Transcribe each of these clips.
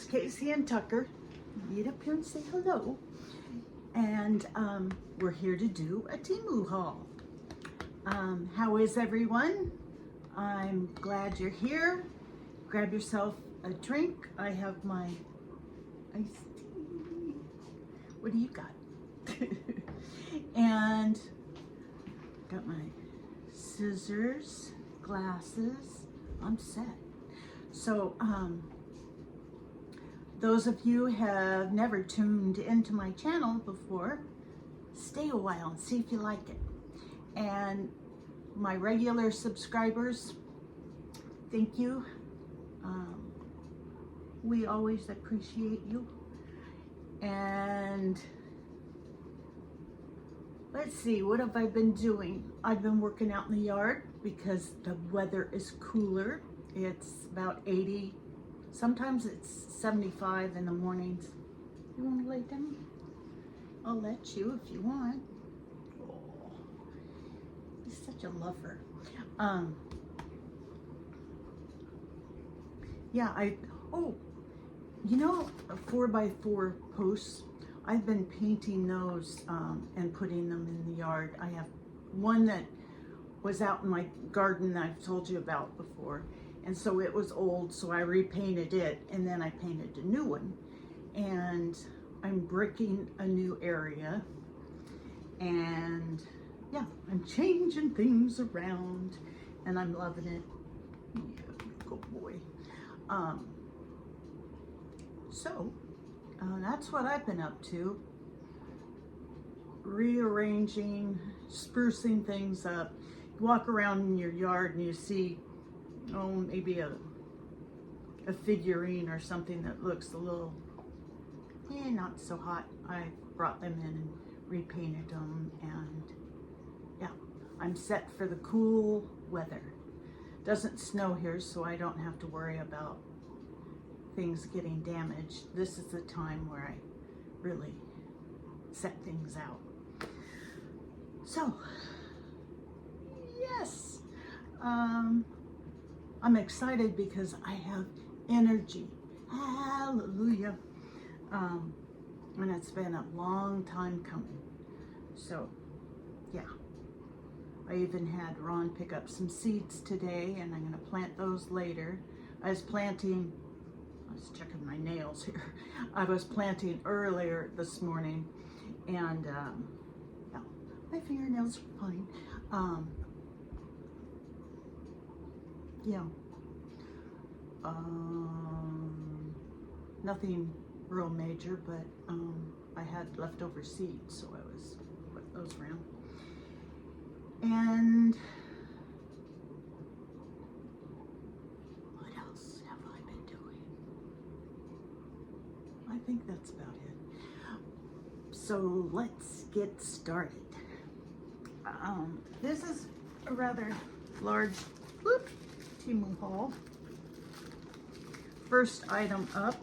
Kacey and Tucker. Meet up here and say hello. And we're here to do a Temu haul. How is everyone? I'm glad you're here. Grab yourself a drink. I have my iced tea. What do you got? And got my scissors, glasses. I'm set. So, those of you who have never tuned into my channel before, stay a while and see if you like it. And my regular subscribers, thank you. We always appreciate you. And let's see, what have I been doing? I've been working out in the yard because the weather is cooler. It's about 80. Sometimes it's 75 in the mornings. You want to lay down? I'll let you if you want. Oh, he's such a lover. Yeah, you know, 4x4 posts, I've been painting those and putting them in the yard. I have one that was out in my garden that I've told you about before. And so it was old, so I repainted it, and then I painted a new one. And I'm bricking a new area. And yeah, I'm changing things around, and I'm loving it. Yeah, good boy. That's what I've been up to. Rearranging, sprucing things up. You walk around in your yard and you see, oh, maybe a figurine or something that looks a little, not so hot. I brought them in and repainted them, and yeah, I'm set for the cool weather. Doesn't snow here, so I don't have to worry about things getting damaged. This is the time where I really set things out. So, yes, I'm excited because I have energy. Hallelujah. And it's been a long time coming. So, yeah. I even had Ron pick up some seeds today, and I'm going to plant those later. I was checking my nails here. I was planting earlier this morning, and yeah, my fingernails are fine. Yeah. Nothing real major, but I had leftover seeds, so I was putting those around. And what else have I been doing? I think that's about it. So let's get started. This is a rather large Temu haul. First item up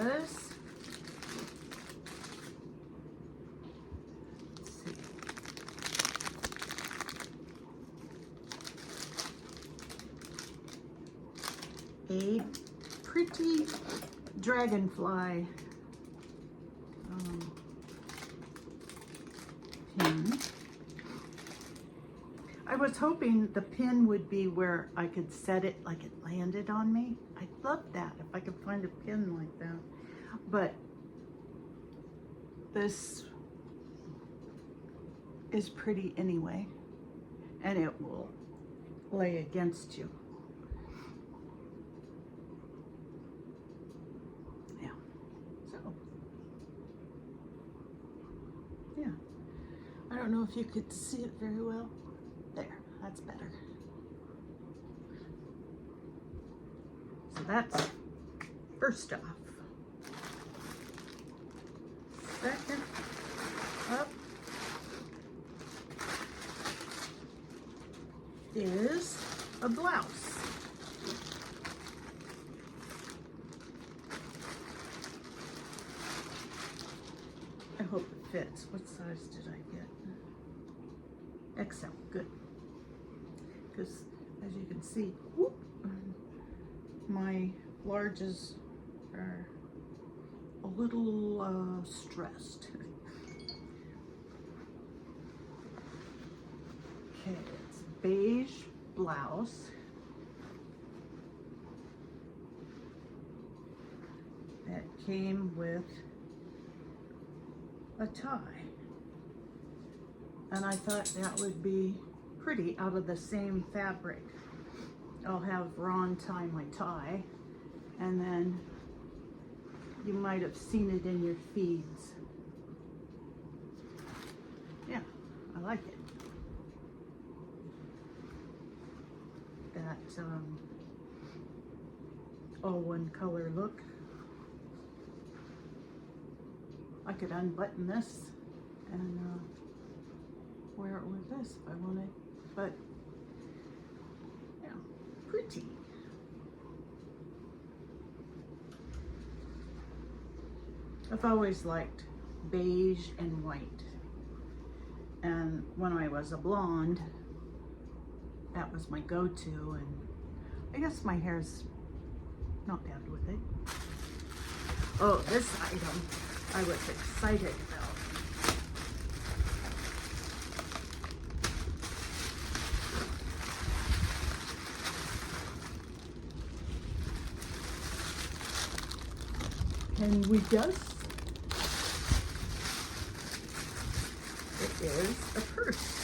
is a pretty dragonfly pin. I was hoping the pin would be where I could set it like it landed on me. I'd love that if I could find a pin like that. But this is pretty anyway, and it will lay against you. Yeah. So, yeah. I don't know if you could see it very well. There, that's better. So that's first off. Second up is a blouse. I hope it fits. What size did I get? XL, good. Because as you can see, whoop, my larges are a little stressed. Okay, it's beige blouse. That came with a tie. And I thought that would be pretty out of the same fabric. I'll have Ron tie my tie, and then you might have seen it in your feeds. Yeah, I like it. That all one color look. I could unbutton this and wear it with this if I wanted, but yeah, pretty. I've always liked beige and white, and when I was a blonde, that was my go-to, and I guess my hair's not bad with it. Oh, this item I was excited about. Can we guess? It is a purse.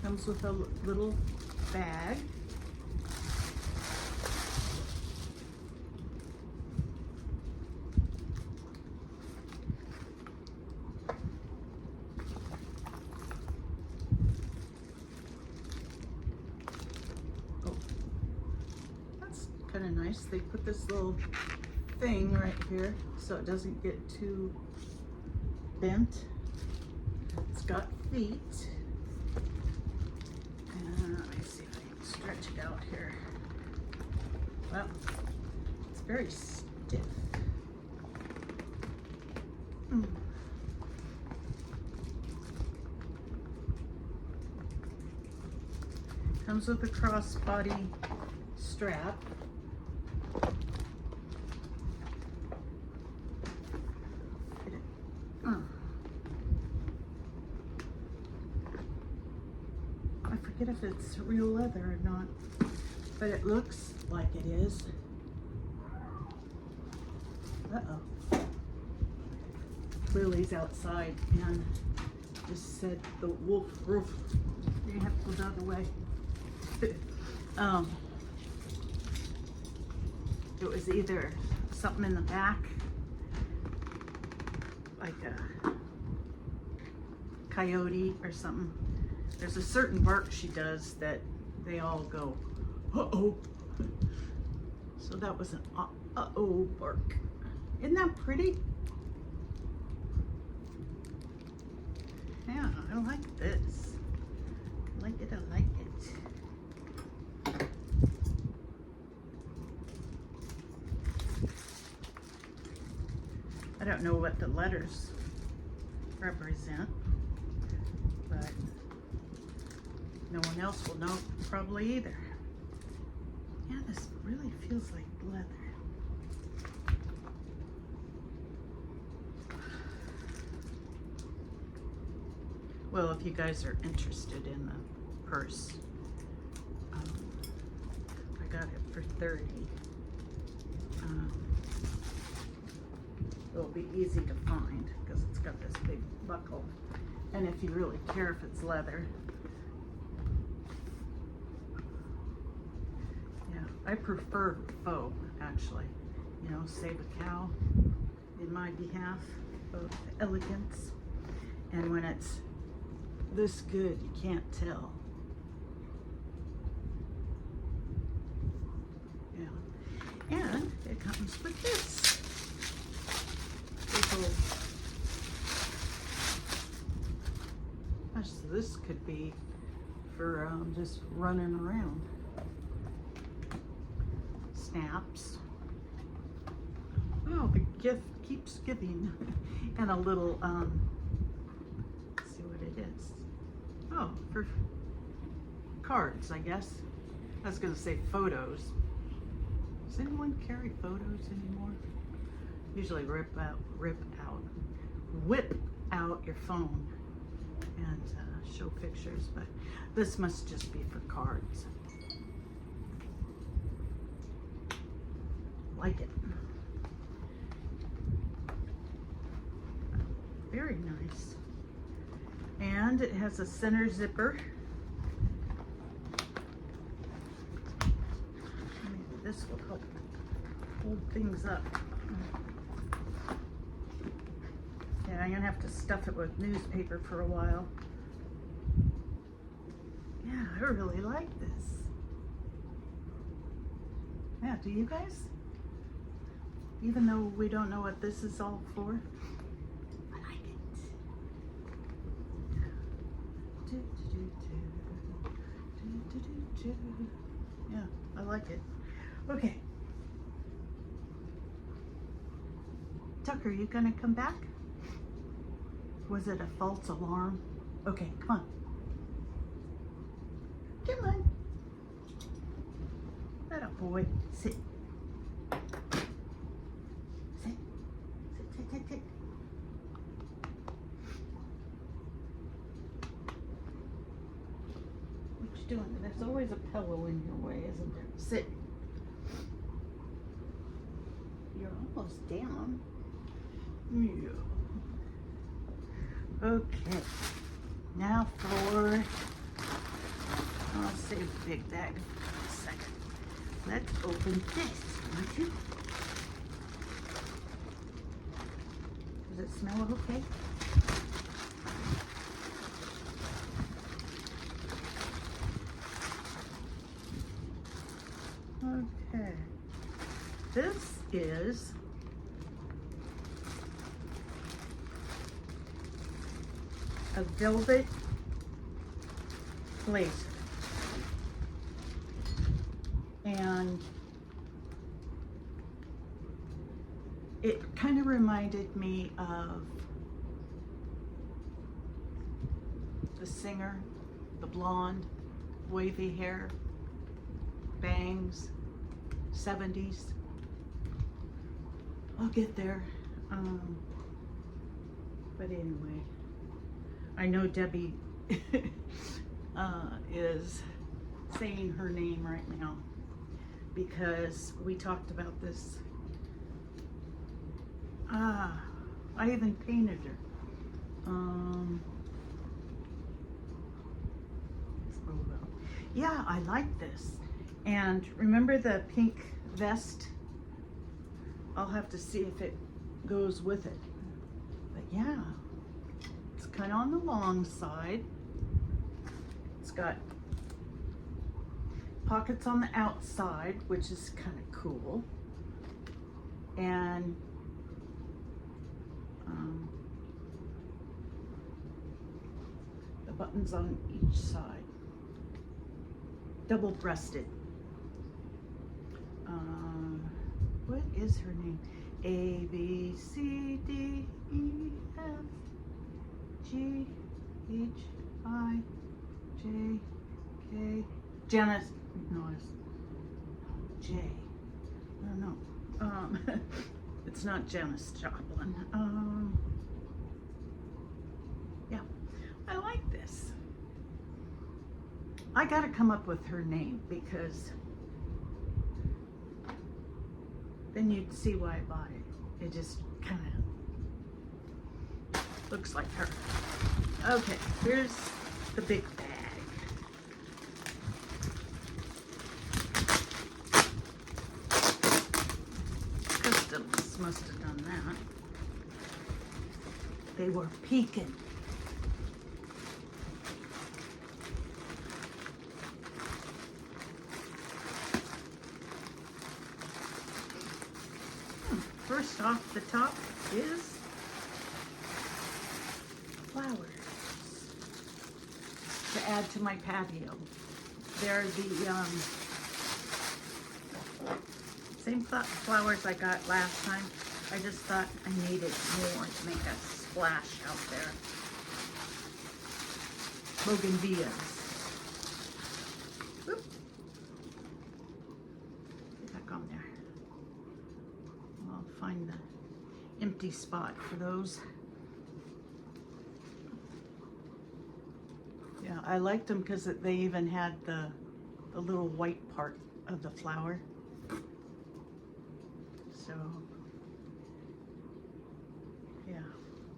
Comes with a little bag. Kind of nice. They put this little thing right here so it doesn't get too bent. It's got feet. And let me see if I can stretch it out here. Well, it's very stiff. Comes with a crossbody strap. I forget if it's real leather or not, but it looks like it is. Uh-oh. Lily's outside and just said the wolf roof. You have to go the other way. It was either something in the back, like a coyote or something. There's a certain bark she does that they all go, uh-oh. So that was an uh-oh bark. Isn't that pretty? Yeah, I like this. I like it, I like it. I don't know what the letters represent, but no one else will know probably either. Yeah, this really feels like leather. Well, if you guys are interested in the purse, I got it for $30. It'll be easy to find because it's got this big buckle. And if you really care if it's leather. Yeah, I prefer faux, actually. You know, save a cow in my behalf of elegance. And when it's this good, you can't tell. Yeah. And it comes with this. Gosh, so this could be for just running around. Snaps. Oh, the gift keeps giving. And a little, let's see what it is. Oh, for cards, I guess. I was gonna say photos. Does anyone carry photos anymore? Usually whip out your phone and show pictures, but this must just be for cards. Like it. Very nice. And it has a center zipper. Maybe this will help hold things up. Yeah, I'm gonna have to stuff it with newspaper for a while. Yeah, I really like this. Yeah, do you guys? Even though we don't know what this is all for. I like it. Yeah, I like it. Okay. Tucker, you gonna come back? Was it a false alarm? Okay, come on. Come on. That boy. Sit. Sit. Sit. What you doing? There's always a pillow in your way, isn't there? Sit. You're almost down. Yeah. Okay. Now for, I'll save the big bag for a second. Let's open this, won't you? Does it smell okay? Okay. This is a velvet blazer. And it kind of reminded me of the singer, the blonde, wavy hair, bangs, 70s. I'll get there. But anyway, I know Debbie is saying her name right now because we talked about this. I even painted her. Yeah, I like this. And remember the pink vest? I'll have to see if it goes with it. But yeah, it's kind of on the long side. It's got pockets on the outside, which is kind of cool. And the buttons on each side. Double-breasted. What is her name? A, B, C, D, E, F, G, H, I, J, K. Janice, no, it's J. I don't know. It's not Janis Joplin. Yeah, I like this. I gotta come up with her name because then you'd see why I bought it. It just kind of looks like her. Okay, here's the big bag. Customs must have done that. They were peeking. First off the top is flowers to add to my patio. They're the same flowers I got last time. I just thought I needed more to make a splash out there. Bougainvilleas. empty spot for those. Yeah, I liked them because they even had the little white part of the flower. So, yeah,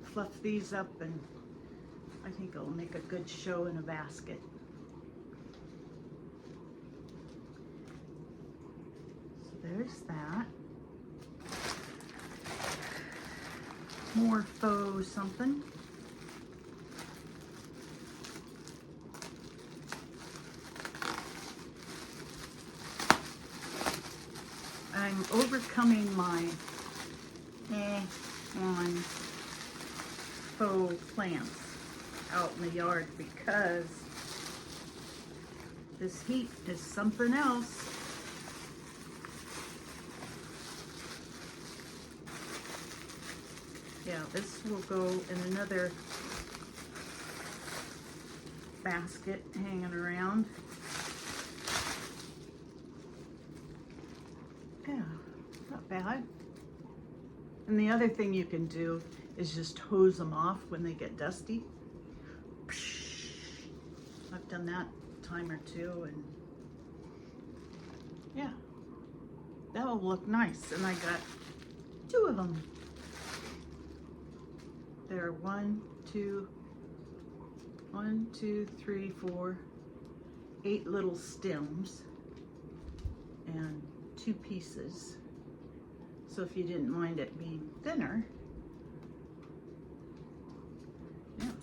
fluff these up and I think it'll make a good show in a basket. So there's that. More faux something. I'm overcoming my on faux plants out in the yard because this heat is something else. Yeah, this will go in another basket hanging around. Yeah, not bad. And the other thing you can do is just hose them off when they get dusty. I've done that a time or two, and yeah, that'll look nice. And I got 2 of them. There are 1, 2, 3, 4, 8 little stems and 2 pieces. So if you didn't mind it being thinner, yeah,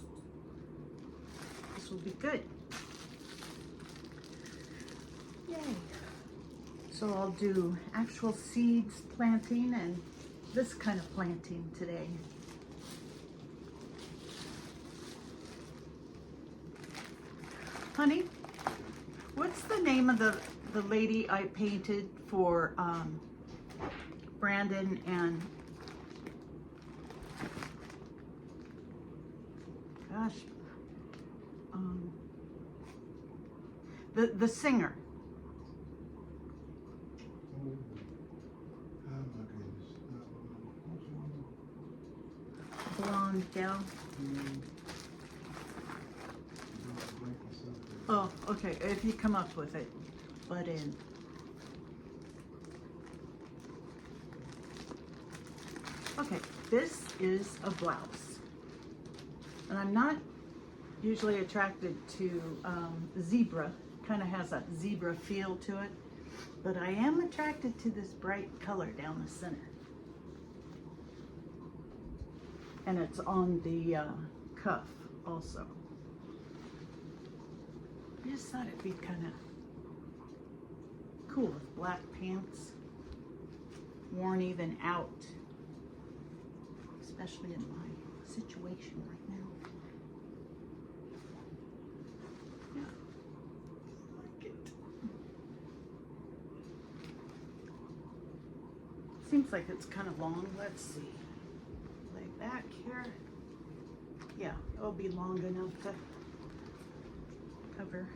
this will be good. Yay. So I'll do actual seeds planting and this kind of planting today. Honey, what's the name of the lady I painted for Brandon and gosh, the singer? Blonde gal. Oh, okay. If you come up with it, butt in. Okay, this is a blouse. And I'm not usually attracted to zebra. Kind of has a zebra feel to it. But I am attracted to this bright color down the center. And it's on the cuff also. I just thought it'd be kind of cool with black pants, worn even out, especially in my situation right now. Yeah, I like it. Seems like it's kind of long. Let's see. Lay back here. Yeah, it'll be long enough to cover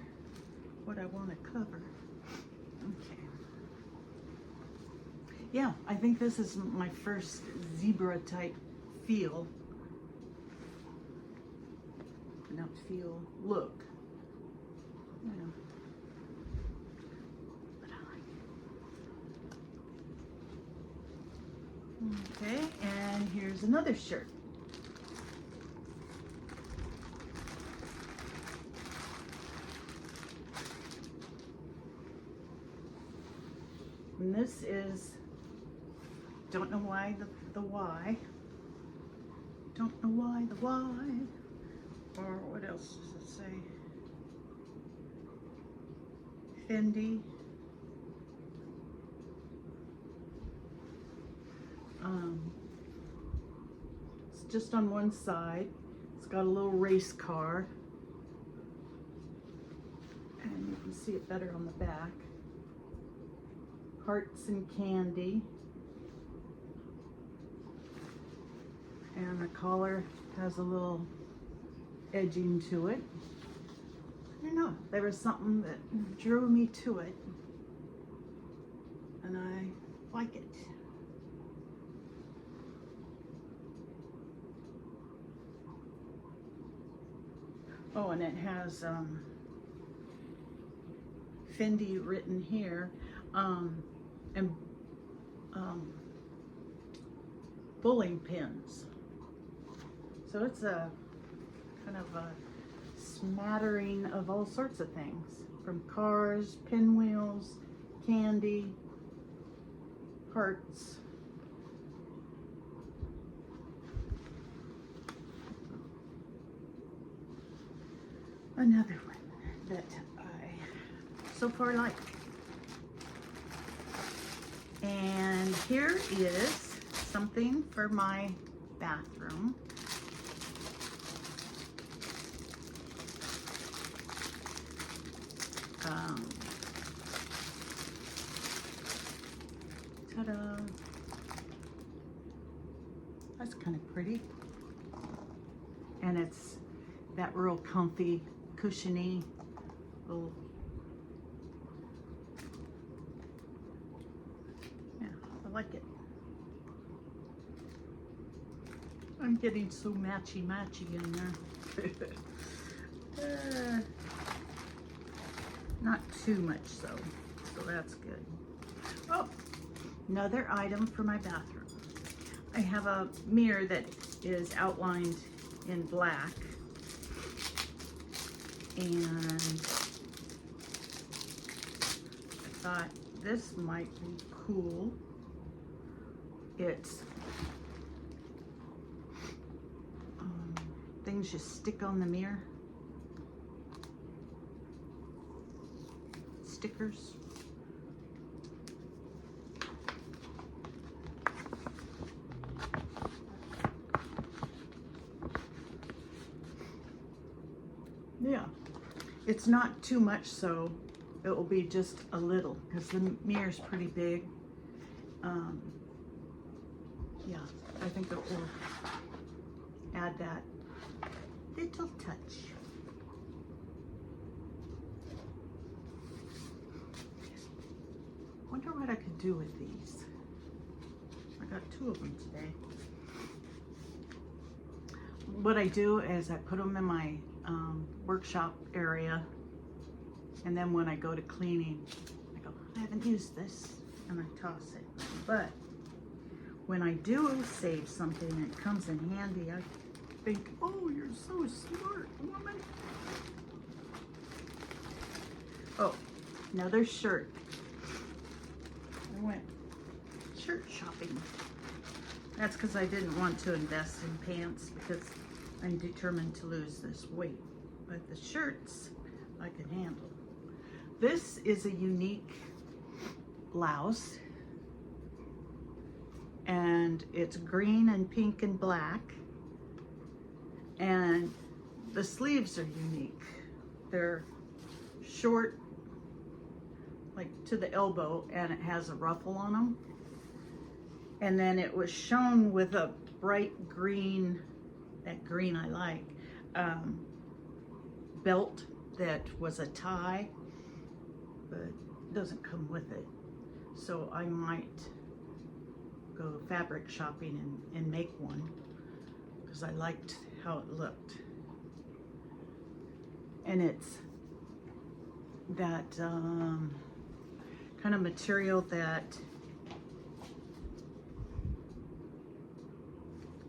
what I want to cover. Okay. Yeah, I think this is my first zebra type feel. Not feel, look. Yeah. But I like it. Okay, and here's another shirt. And this is, don't know why the why. Don't know why the why. Or what else does it say? Fendi. It's just on one side. It's got a little race car. And you can see it better on the back. Hearts and candy. And the collar has a little edging to it. I don't know, there was something that drew me to it. And I like it. Oh, and it has Fendi written here, and bowling pins. So it's a kind of a smattering of all sorts of things, from cars, pinwheels, candy, hearts. Another one that I so far like. And here is something for my bathroom. Ta-da! That's kind of pretty. And it's that real comfy, cushiony little, yeah, I like it. I'm getting so matchy-matchy in there. Not too much so that's good. Oh, another item for my bathroom. I have a mirror that is outlined in black, and I thought this might be cool. It's things you stick on the mirror. Stickers. Yeah, it's not too much, so it will be just a little because the mirror's pretty big. Yeah, I think it will add that little touch. Wonder what I could do with these. I got 2 of them today. What I do is I put them in my workshop area, and then when I go to cleaning, I go, I haven't used this, and I toss it. But when I do save something and it comes in handy, I think, oh, you're so smart, woman. Oh, another shirt. I went shirt shopping. That's because I didn't want to invest in pants because I'm determined to lose this weight. But the shirts I can handle. This is a unique blouse, and it's green and pink and black, and the sleeves are unique. They're short, like to the elbow, and it has a ruffle on them. And then it was shown with a bright green, that green I like, belt that was a tie, but it doesn't come with it. So I might go fabric shopping and make one because I liked how it looked. And it's that kind of material that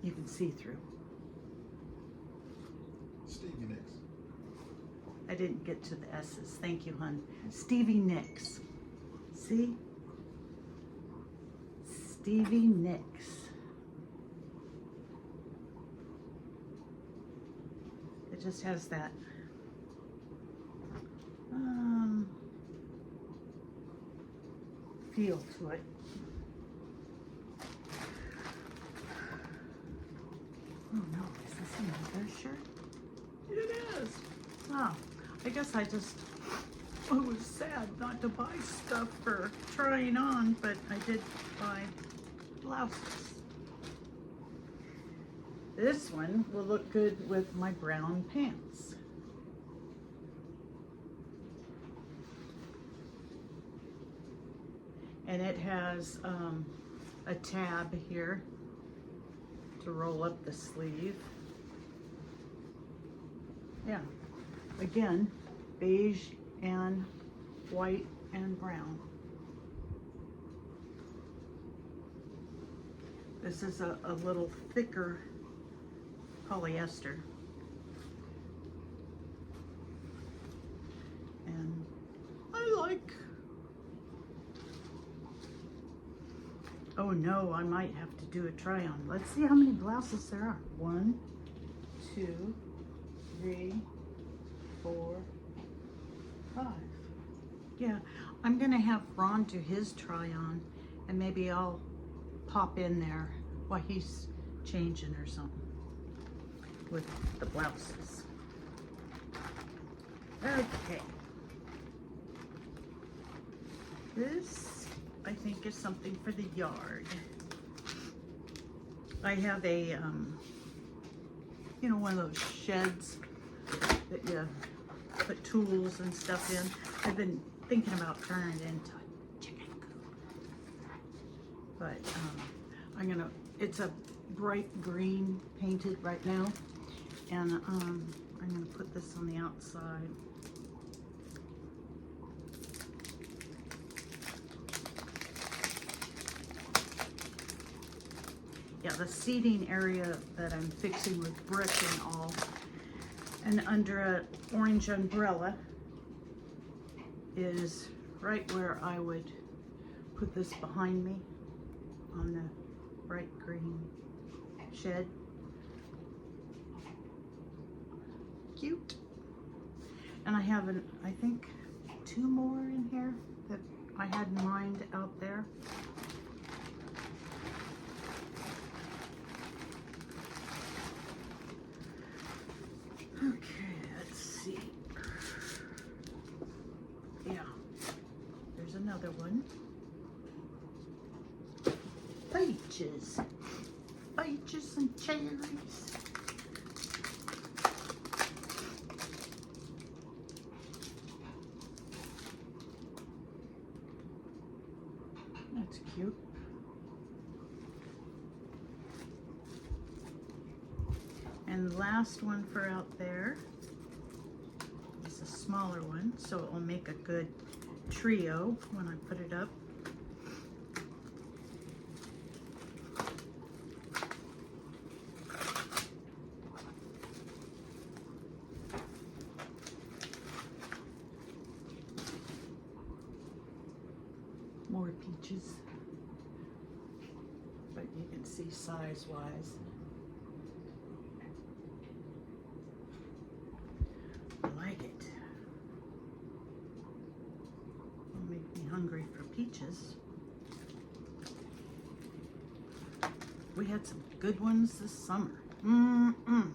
you can see through. Stevie Nicks. I didn't get to the S's. Thank you, hon. Stevie Nicks. See? Stevie Nicks. It just has that feel to it. Oh no, is this another shirt? It is. Oh, I guess I was sad not to buy stuff for trying on, but I did buy blouses. This one will look good with my brown pants. And it has a tab here to roll up the sleeve. Yeah, again, beige and white and brown. This is a little thicker polyester. And I like, oh no, I might have to do a try on. Let's see how many blouses there are. 1, 2, 3, 4, 5. Yeah, I'm gonna have Ron do his try on, and maybe I'll pop in there while he's changing or something with the blouses. Okay. This, I think, is something for the yard. I have a, you know, one of those sheds that you put tools and stuff in. I've been thinking about turning it into a chicken coop. But it's a bright green painted right now. And I'm gonna put this on the outside. Yeah, the seating area that I'm fixing with brick and all. And under an orange umbrella is right where I would put this behind me on the bright green shed. Cute. And I have, I think, 2 more in here that I had in mind out there. Okay, let's see. Yeah, there's another one. Peaches. Peaches and cherries. That's cute. And the last one for out there is a smaller one, so it will make a good trio when I put it up. More peaches, but you can see size-wise. I like it. It'll make me hungry for peaches. We had some good ones this summer. You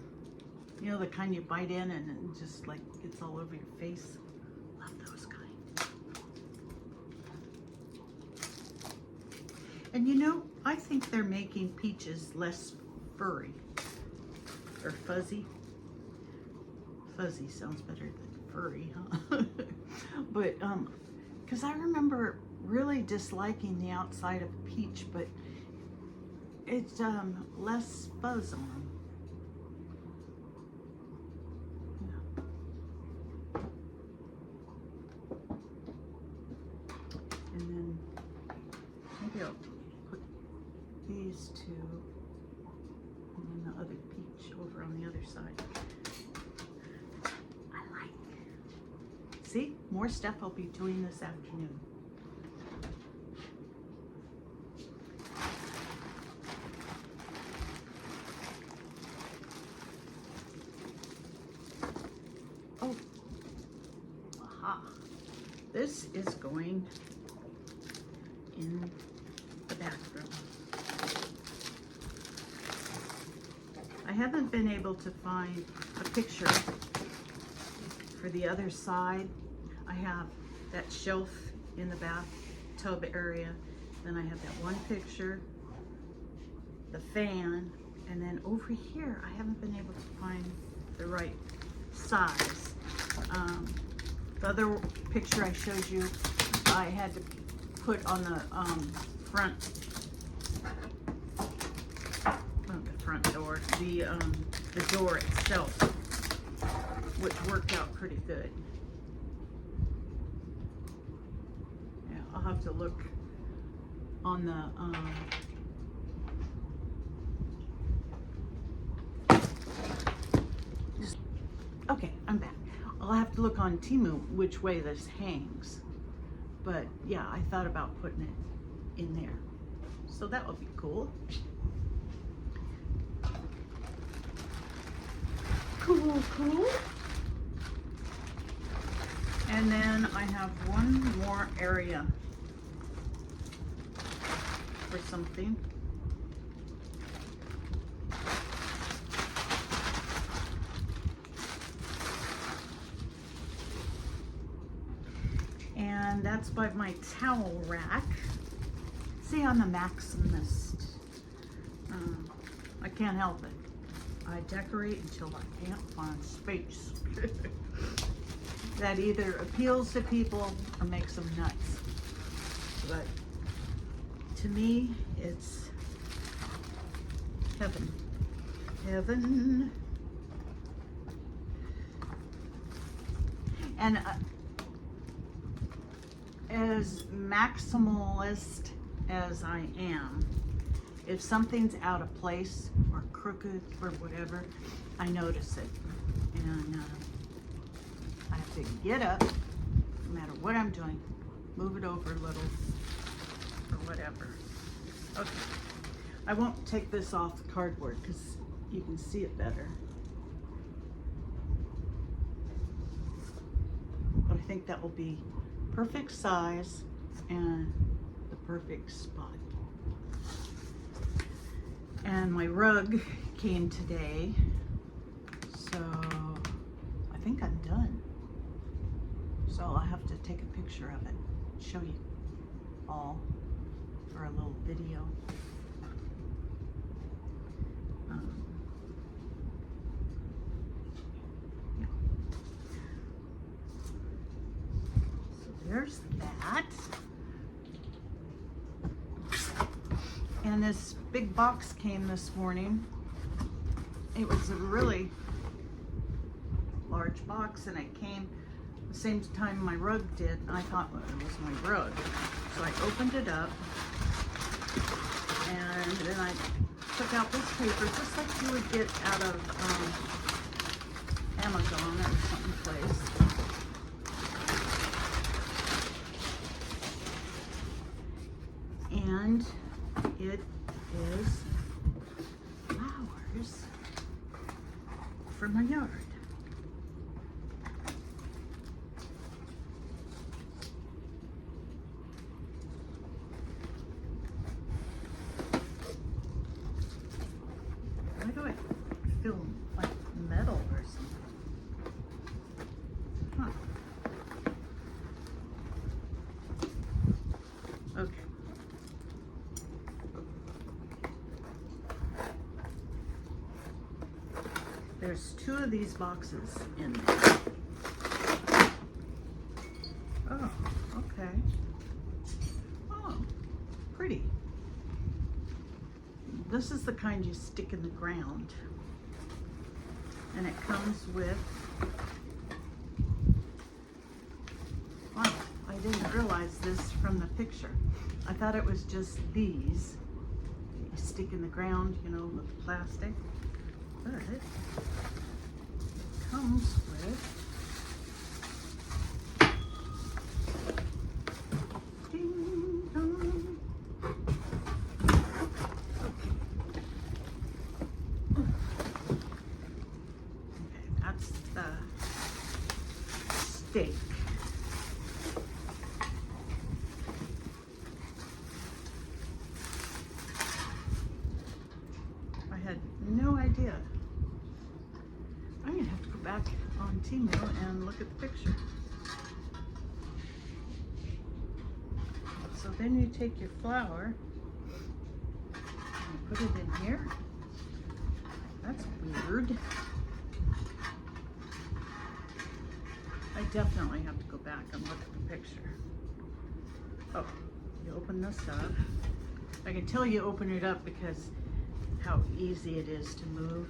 know, the kind you bite in and it just like gets all over your face. Love those kind. And you know, I think they're making peaches less furry or fuzzy. Fuzzy sounds better than furry, huh? But, because I remember really disliking the outside of a peach, but it's less fuzz on them. Yeah. And then maybe I'll put these 2 and then the other peach over on the other side. See, more stuff I'll be doing this afternoon. Oh, aha. This is going in the bathroom. I haven't been able to find a picture for the other side. I have that shelf in the bathtub area. Then I have that one picture, the fan, and then over here, I haven't been able to find the right size. The other picture I showed you, I had to put on the front, not the front door, the door itself. which worked out pretty good. Yeah, I'll have to look on the okay, I'm back. I'll have to look on Temu which way this hangs. But yeah, I thought about putting it in there. So that would be cool. Cool, cool. And then I have one more area for something. And that's by my towel rack. See, I'm a maximalist. I can't help it. I decorate until I can't find space. That either appeals to people or makes them nuts. But to me, it's heaven. Heaven. And as maximalist as I am, if something's out of place or crooked or whatever, I notice it. And I have to get up, no matter what I'm doing, move it over a little or whatever. Okay, I won't take this off the cardboard because you can see it better. But I think that will be perfect size and the perfect spot. And my rug came today, so I think I'm done. So I'll have to take a picture of it, show you all for a little video. Yeah. So there's that. And this big box came this morning. It was a really large box, and it came the same time my rug did. I thought, well, it was my rug. So I opened it up, and then I took out this paper, just like you would get out of Amazon or someplace. And it is flowers for my yard. Why do I feel like metal or something? Huh. Okay. There's 2 of these boxes in there. Oh, okay. Oh, pretty. This is the kind you stick in the ground. And it comes with, wow, I didn't realize this from the picture. I thought it was just these. You stick in the ground, you know, with plastic. But it comes with ding dong. Okay, that's the steak. I had no idea. I'm gonna have to go back on Temu and look at the picture. So then you take your flour and put it in here. That's weird. I definitely have to go back and look at the picture. Oh, you open this up. I can tell you open it up because how easy it is to move.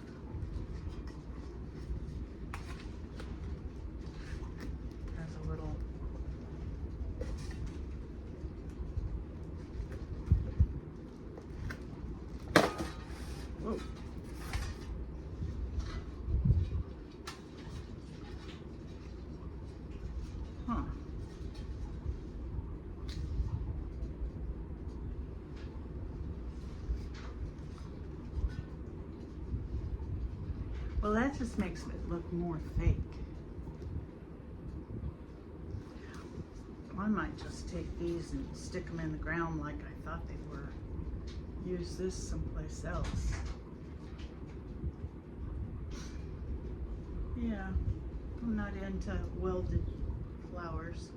Well, that just makes it look more fake. I might just take these and stick them in the ground like I thought they were. Use this someplace else. Yeah, I'm not into welded flowers.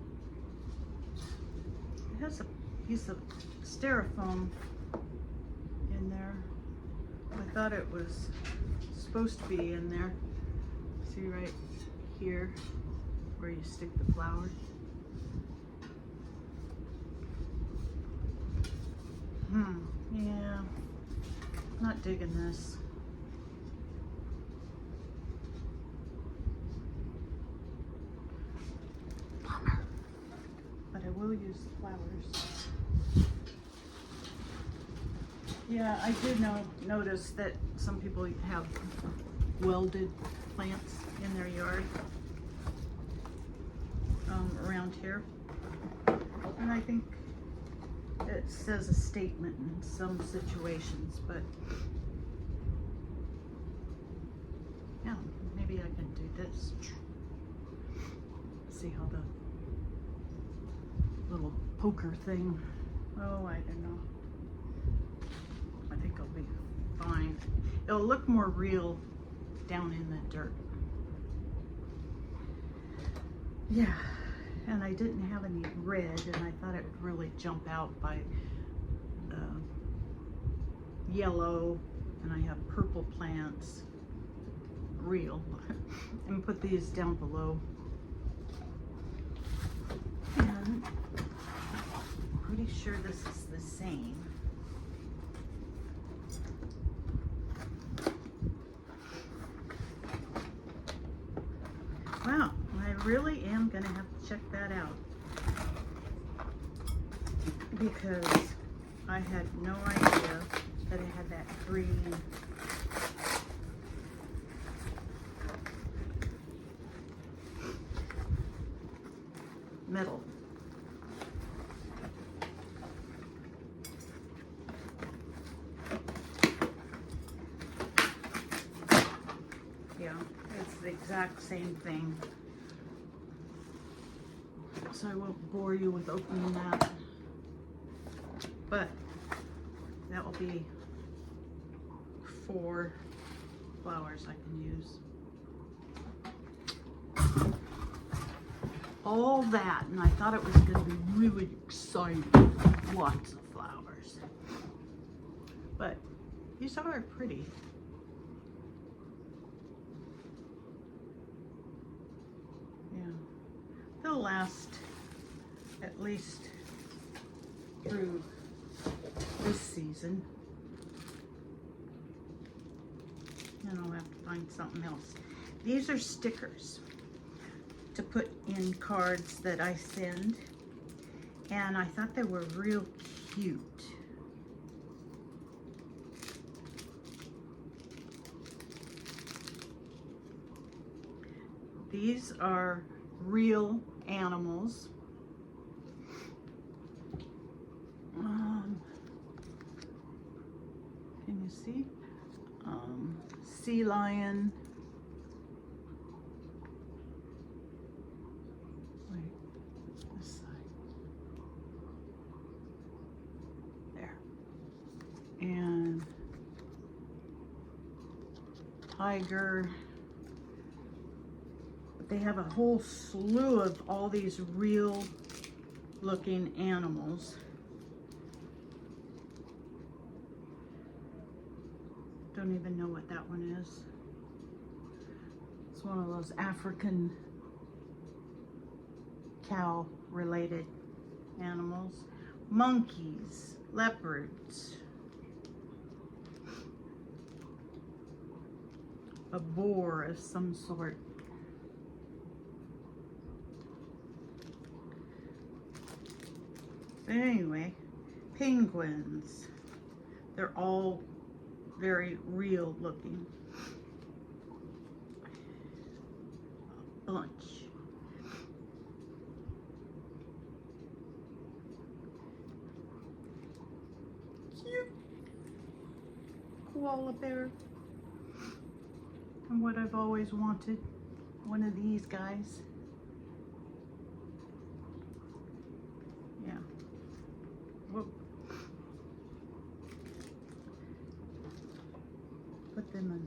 It has a piece of styrofoam in there. I thought it was supposed to be in there. See right here where you stick the flowers? Yeah, not digging this. Bummer. But I will use the flowers. Yeah, I did notice that some people have welded plants in their yard around here. And I think it says a statement in some situations, but yeah, maybe I can do this. See how the little poker thing, oh, I don't know. I think it'll be fine. It'll look more real down in the dirt. Yeah. And I didn't have any red, and I thought it would really jump out by yellow, and I have purple plants, real, and put these down below. And I'm pretty sure this is the same. Wow, I really am gonna have to check that out because I had no idea that it had that green metal. Yeah, it's the exact same thing. So I won't bore you with opening that. But that will be 4 flowers I can use. All that, and I thought it was going to be really exciting. Lots of flowers. But these are pretty. Yeah. They'll last at least through this season. And I'll have to find something else. These are stickers to put in cards that I send, and I thought they were real cute. These are real animals. Can you see? Sea lion. Wait, this side. There. And tiger. But they have a whole slew of all these real looking animals. Don't even know what that one is. It's one of those African cow related animals. Monkeys, leopards, a boar of some sort. But anyway, penguins. They're all very real looking. A bunch. Cute koala bear. what I've always wanted. One of these guys. Yeah. Whoa. Put them in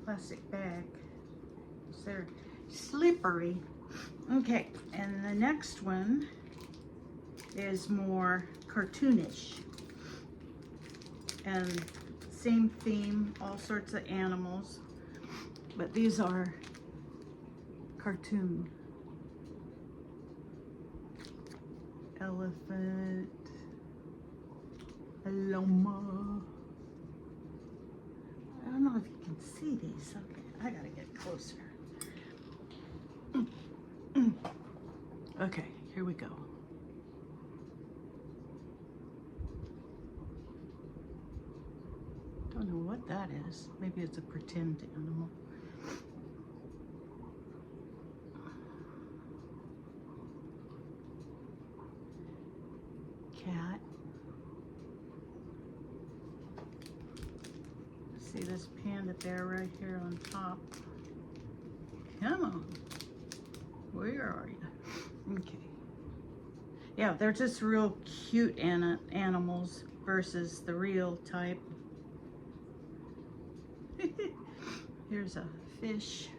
a plastic bag. They're slippery. Okay, and the next one is more cartoonish. And same theme, all sorts of animals. But these are cartoon. Elephant. A llama. I don't know if you can see these. Okay, I gotta get closer. Okay, here we go. Don't know what that is. Maybe it's a pretend animal. Cat. See this panda bear right here on top. Come on. Where are you? Okay. Yeah, they're just real cute animals versus the real type. Here's a fish.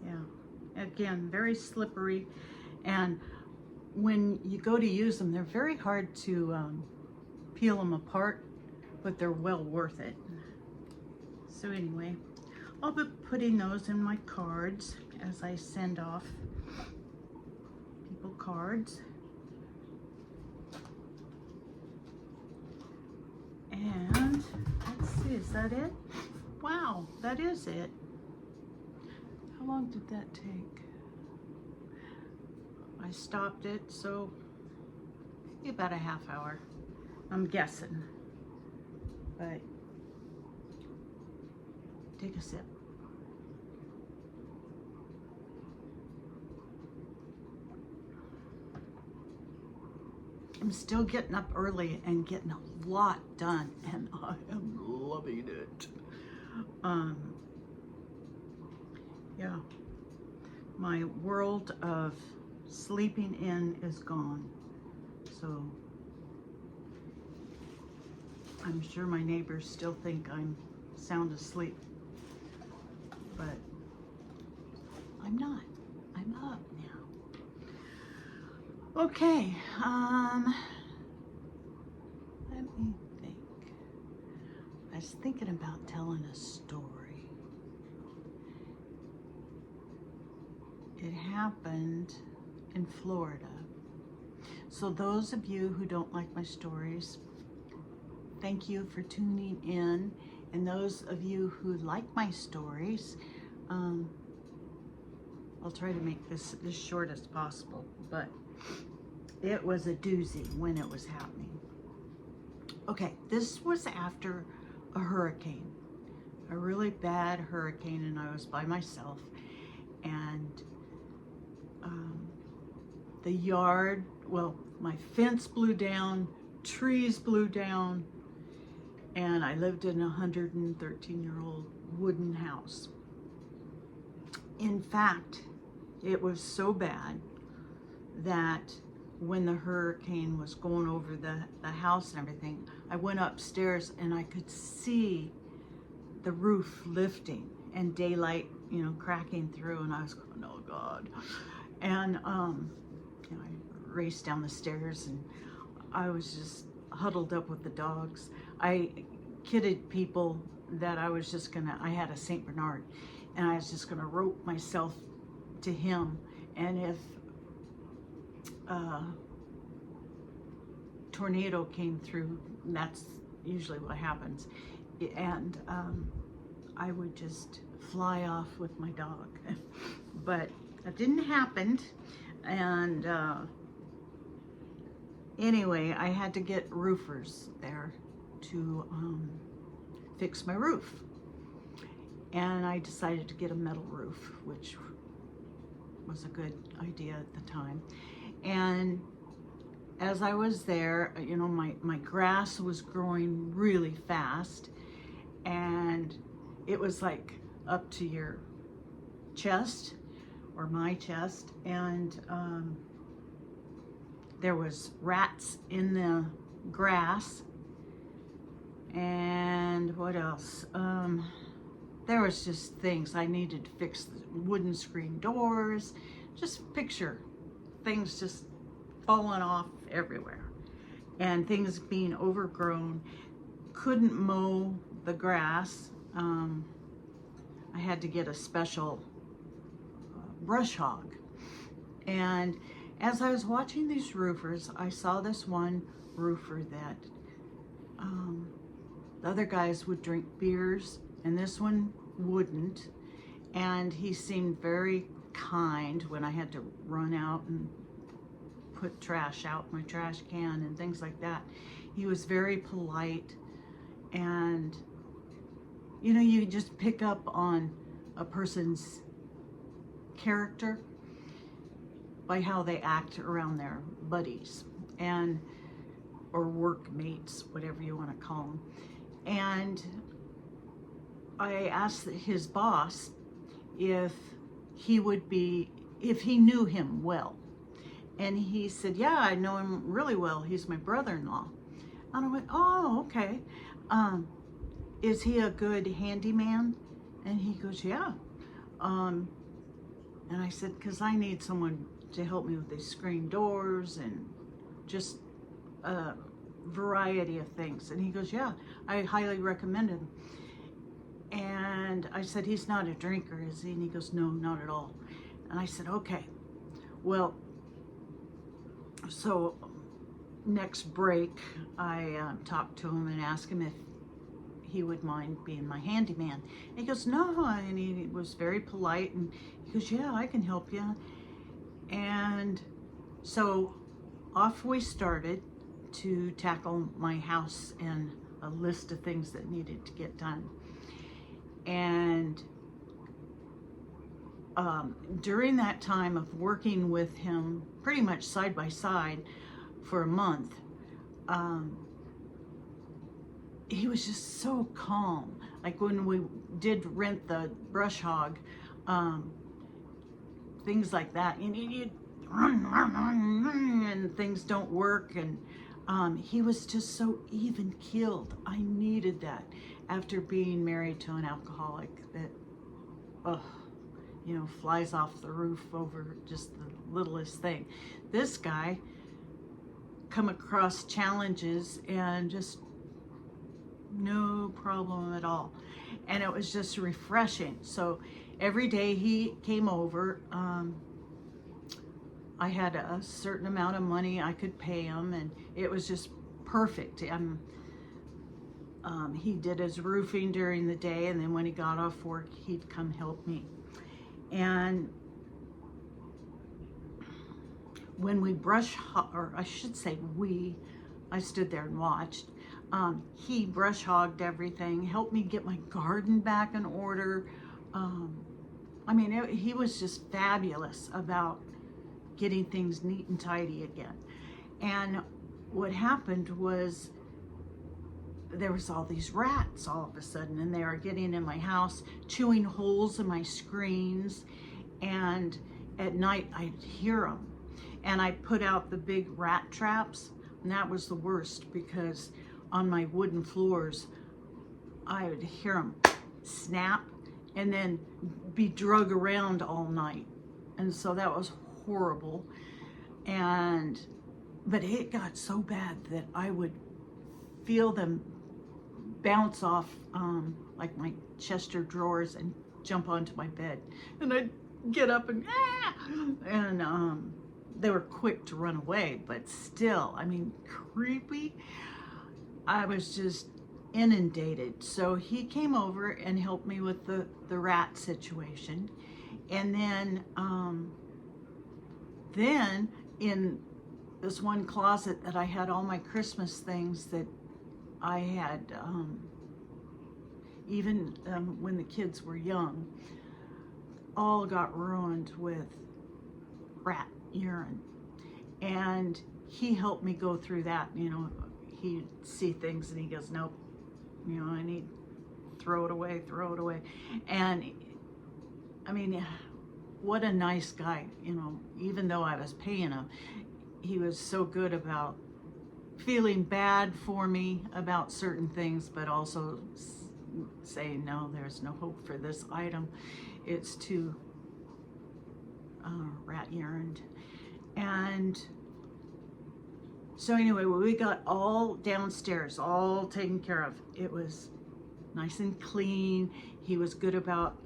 Yeah, again, very slippery, and when you go to use them, they're very hard to peel them apart, but they're well worth it. So anyway, I'll be putting those in my cards as I send off people cards. And let's see, is that it? Wow, that is it. How long did that take? I stopped it, so about a half hour, I'm guessing. But take a sip. I'm still getting up early and getting a lot done, and I am loving it. Yeah, my world of sleeping in is gone. So I'm sure my neighbors still think I'm sound asleep, but I'm not. I'm up now. Okay, let me think. I was thinking about telling a story. It happened in Florida. So those of you who don't like my stories, thank you for tuning in. And those of you who like my stories, I'll try to make this as short as possible, but it was a doozy when it was happening. Okay, this was after a hurricane, a really bad hurricane, and I was by myself, and the yard, well, my fence blew down, trees blew down, and I lived in a 113-year-old wooden house. In fact, it was so bad that when the hurricane was going over the house and everything, I went upstairs and I could see the roof lifting and daylight, you know, cracking through, and I was going, oh God. And you know, I raced down the stairs and I was just huddled up with the dogs. I kidded people that I was just gonna, I had a Saint Bernard, and I was just gonna rope myself to him, and if tornado came through, that's usually what happens, and I would just fly off with my dog. But that didn't happen, and anyway, I had to get roofers there to fix my roof, and I decided to get a metal roof, which was a good idea at the time. And as I was there, you know, my grass was growing really fast, and it was like up to your chest or my chest, and there was rats in the grass, and what else? There was just things I needed to fix, the wooden screen doors. Just picture things just falling off everywhere, and things being overgrown. Couldn't mow the grass. I had to get a special brush hog. And as I was watching these roofers, I saw this one roofer that the other guys would drink beers, and this one wouldn't. And he seemed very kind when I had to run out and put trash out my trash can and things like that. He was very polite, and you know, you just pick up on a person's character by how they act around their buddies and or workmates, whatever you want to call them. And I asked his boss if he knew him well. And he said, yeah, I know him really well. He's my brother-in-law. And I went, oh, okay. Is he a good handyman? And he goes, yeah. And I said, because I need someone to help me with these screen doors and just a variety of things. And he goes, yeah, I highly recommend him. And I said, he's not a drinker, is he? And he goes, no, not at all. And I said, okay. Well, so next break, I talked to him and asked him if he would mind being my handyman. And he goes, no, and he was very polite, and he goes, yeah, I can help you. And so off we started to tackle my house and a list of things that needed to get done. And during that time of working with him pretty much side by side for a month, he was just so calm. Like when we did rent the brush hog, things like that, you run, and things don't work, and he was just so even keeled. I needed that after being married to an alcoholic that, you know, flies off the roof over just the littlest thing. This guy come across challenges and just no problem at all. And it was just refreshing. So every day he came over, I had a certain amount of money I could pay him, and it was just perfect. He did his roofing during the day, and then when he got off work, he'd come help me. And when we or I should say I stood there and watched. He brush hogged everything, helped me get my garden back in order. I mean, he was just fabulous about getting things neat and tidy again. And what happened was there was all these rats all of a sudden, and they were getting in my house, chewing holes in my screens, and at night I'd hear them. And I put out the big rat traps, and that was the worst, because on my wooden floors, I would hear them snap and then be drug around all night. And so that was horrible. But it got so bad that I would feel them bounce off like my Chester drawers and jump onto my bed. And I'd get up and they were quick to run away, but still, I mean, creepy. I was just inundated. So he came over and helped me with the rat situation. And then in this one closet that I had all my Christmas things that I had, even when the kids were young, all got ruined with rat urine. And he helped me go through that. You know, he'd see things and he goes, nope, you know, I need, throw it away, throw it away. And I mean, what a nice guy, you know, even though I was paying him, he was so good about feeling bad for me about certain things, but also saying, no, there's no hope for this item. It's too rat urined. And so anyway, we got all downstairs, all taken care of. It was nice and clean. He was good about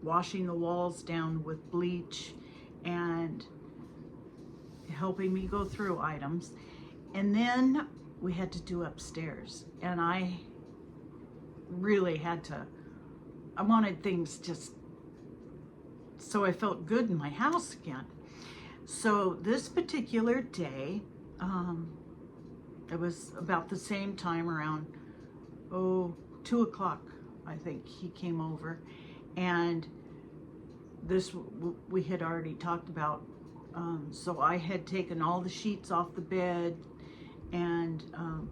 washing the walls down with bleach and helping me go through items. And then we had to do upstairs. And I really had to, I wanted things just so I felt good in my house again. So this particular day, it was about the same time, around 2 o'clock, I think he came over, and this we had already talked about. So I had taken all the sheets off the bed and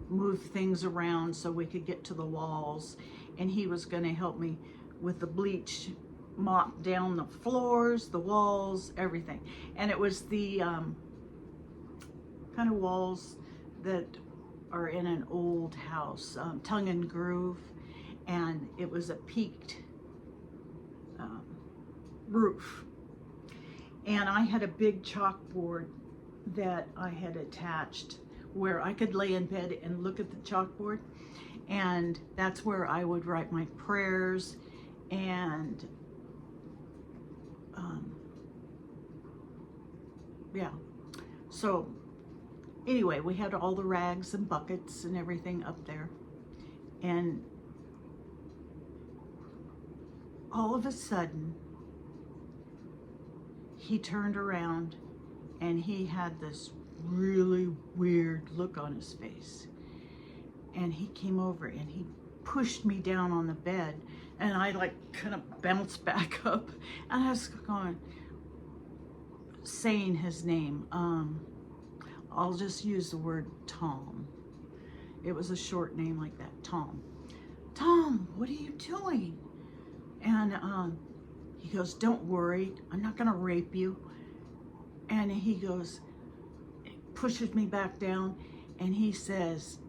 moved things around so we could get to the walls, and he was going to help me with the bleach, mop down the floors, the walls, everything. And it was the kind of walls that are in an old house, tongue and groove, and it was a peaked roof. And I had a big chalkboard that I had attached where I could lay in bed and look at the chalkboard, and that's where I would write my prayers. And yeah, so anyway, we had all the rags and buckets and everything up there, and all of a sudden he turned around and he had this really weird look on his face, and he came over and he pushed me down on the bed, and I like kind of bounced back up, and I was going, saying his name. I'll just use the word Tom. It was a short name like that, Tom. Tom, what are you doing? And he goes, don't worry, I'm not gonna rape you. And he goes, pushes me back down, and he says,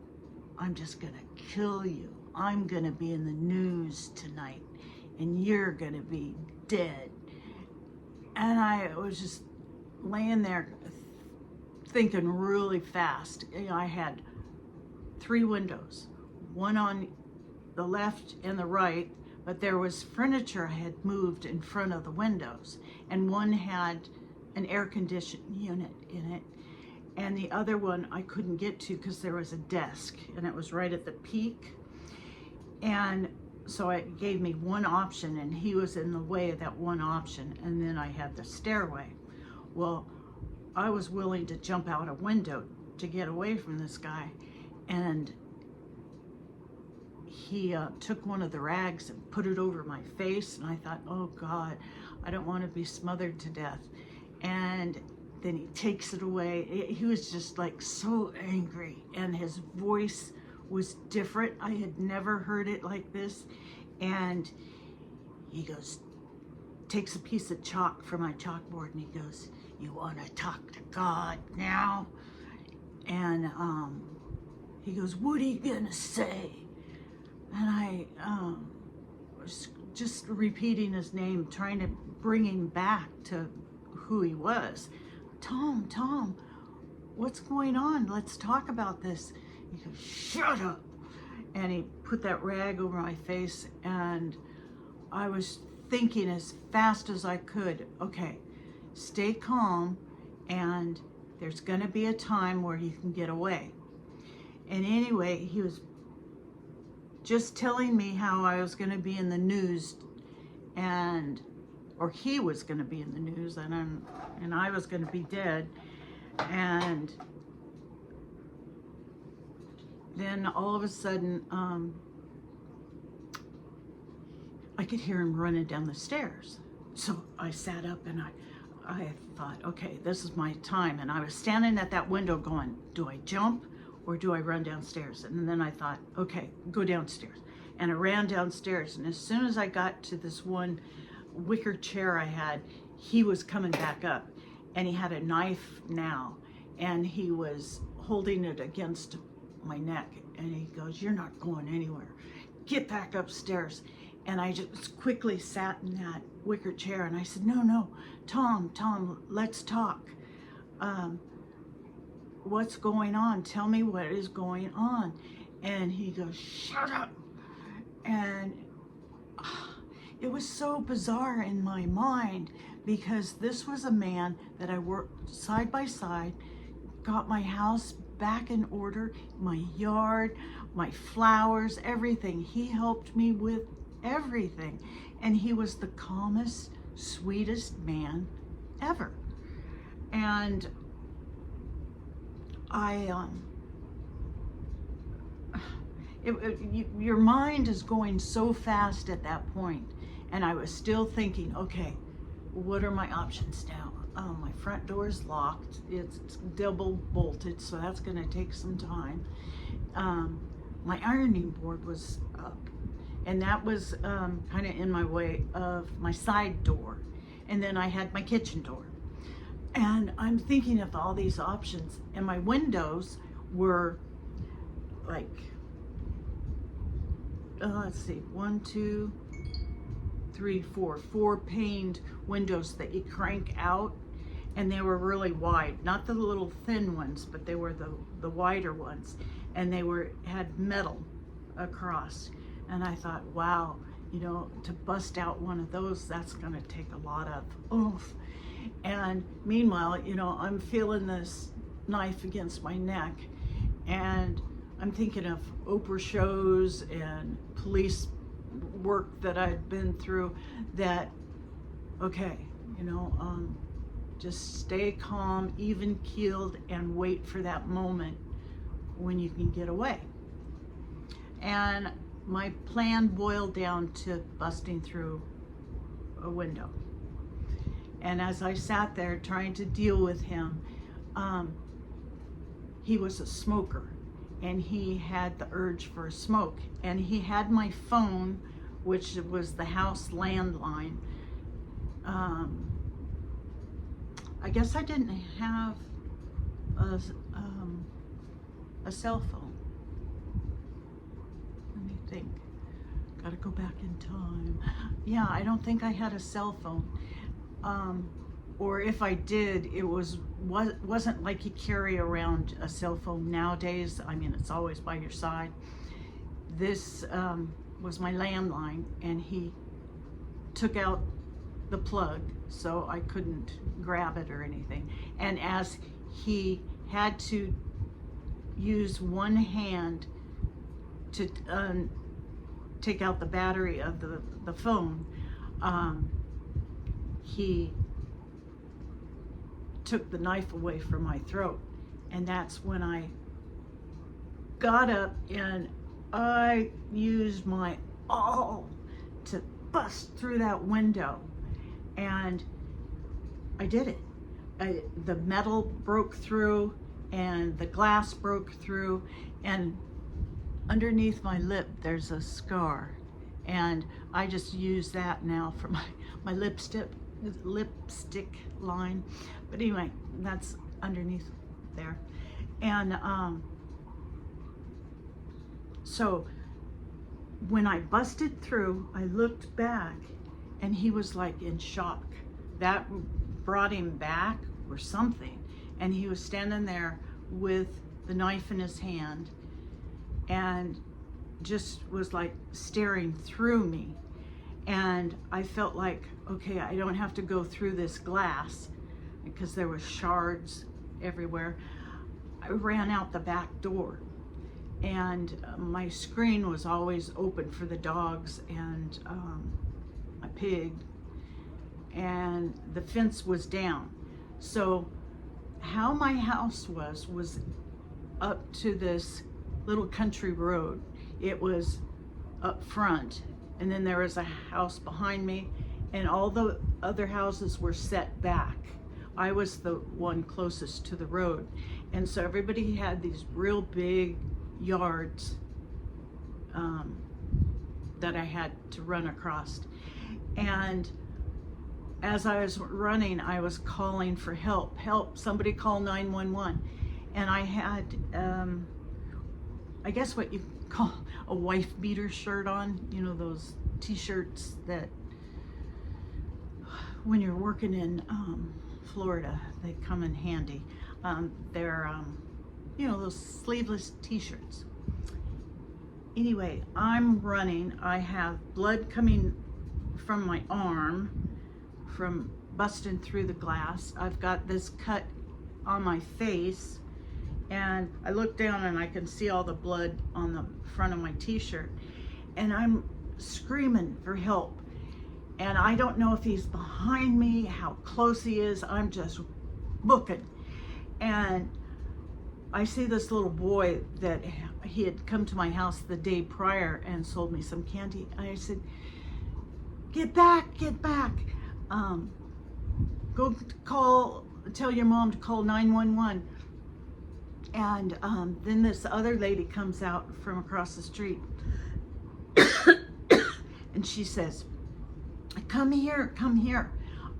I'm just gonna kill you. I'm gonna be in the news tonight, and you're gonna be dead. And I was just laying there thinking really fast. You know, I had 3 windows, one on the left and the right, but there was furniture I had moved in front of the windows, and one had an air conditioning unit in it, and the other one I couldn't get to because there was a desk, and it was right at the peak. And so it gave me one option, and he was in the way of that one option, and then I had the stairway. Well, I was willing to jump out a window to get away from this guy, and he took one of the rags and put it over my face, and I thought, oh God, I don't want to be smothered to death. And then he takes it away. He was just like so angry, and his voice was different. I had never heard it like this. And he goes, takes a piece of chalk from my chalkboard, and he goes, you want to talk to God now? And he goes, what are you gonna say? And I was just repeating his name, trying to bring him back to who he was. Tom, Tom, what's going on? Let's talk about this. He goes, shut up. And he put that rag over my face, and I was thinking as fast as I could, okay, stay calm, and there's gonna be a time where you can get away. And anyway, he was just telling me how I was gonna be in the news, or he was gonna be in the news, and I was gonna be dead. And then all of a sudden, I could hear him running down the stairs. So I sat up, and I thought, okay, this is my time. And I was standing at that window going, do I jump or do I run downstairs? And then I thought, okay, go downstairs. And I ran downstairs. And as soon as I got to this one wicker chair I had, he was coming back up. And he had a knife now. And he was holding it against my neck. And he goes, you're not going anywhere. Get back upstairs. And I just quickly sat in that wicker chair and I said, no, Tom, let's talk. What's going on? Tell me what is going on. And he goes, shut up. And it was so bizarre in my mind because this was a man that I worked side by side, got my house back in order, my yard, my flowers, everything. He helped me with everything. And he was the calmest, sweetest man ever. And your mind is going so fast at that point. And I was still thinking, okay, what are my options now? My front door is locked. It's double bolted, so that's going to take some time. My ironing board was up, and that was kind of in my way of my side door. And then I had my kitchen door. And I'm thinking of all these options, and my windows were like, let's see, 1, 2, 3, 4 paned windows that you crank out, and they were really wide, not the little thin ones, but they were the wider ones, and they had metal across. And I thought, wow, you know, to bust out one of those, that's going to take a lot of oomph. And meanwhile, you know, I'm feeling this knife against my neck, and I'm thinking of Oprah shows and police work that I'd been through, that, okay, you know, just stay calm, even keeled, and wait for that moment when you can get away. And my plan boiled down to busting through a window. And as I sat there trying to deal with him, he was a smoker, and he had the urge for a smoke. And he had my phone, which was the house landline. I guess I didn't have a cell phone. Let me think. Gotta go back in time. Yeah, I don't think I had a cell phone. Or if I did, it wasn't like you carry around a cell phone nowadays. I mean, it's always by your side. This was my landline, and he took out the plug so I couldn't grab it or anything. And as he had to use one hand to take out the battery of the phone, he took the knife away from my throat. And that's when I got up and I used my all to bust through that window. And I did it. The metal broke through and the glass broke through, and underneath my lip there's a scar, and I just use that now for my lipstick line. But anyway, that's underneath there. And so when I busted through, I looked back and he was like in shock. That brought him back or something. And he was standing there with the knife in his hand and just was like staring through me. And I felt like, okay, I don't have to go through this glass, because there was shards everywhere. I ran out the back door, and my screen was always open for the dogs and a pig, and the fence was down. So how my house was up to this little country road. It was up front, and then there was a house behind me, and all the other houses were set back. I was the one closest to the road. And so everybody had these real big yards that I had to run across. And as I was running, I was calling for help. Help, somebody call 911. And I had, I guess what you call a wife beater shirt on, you know, those t-shirts that when you're working in Florida, they come in handy. They're, you know, those sleeveless t-shirts. Anyway, I'm running. I have blood coming from my arm from busting through the glass. I've got this cut on my face, and I look down and I can see all the blood on the front of my t-shirt, and I'm screaming for help. And I don't know if he's behind me, how close he is. I'm just booking. And I see this little boy that he had come to my house the day prior and sold me some candy. I said, get back, get back. Go tell your mom to call 911. And then this other lady comes out from across the street. And she says, come here, come here.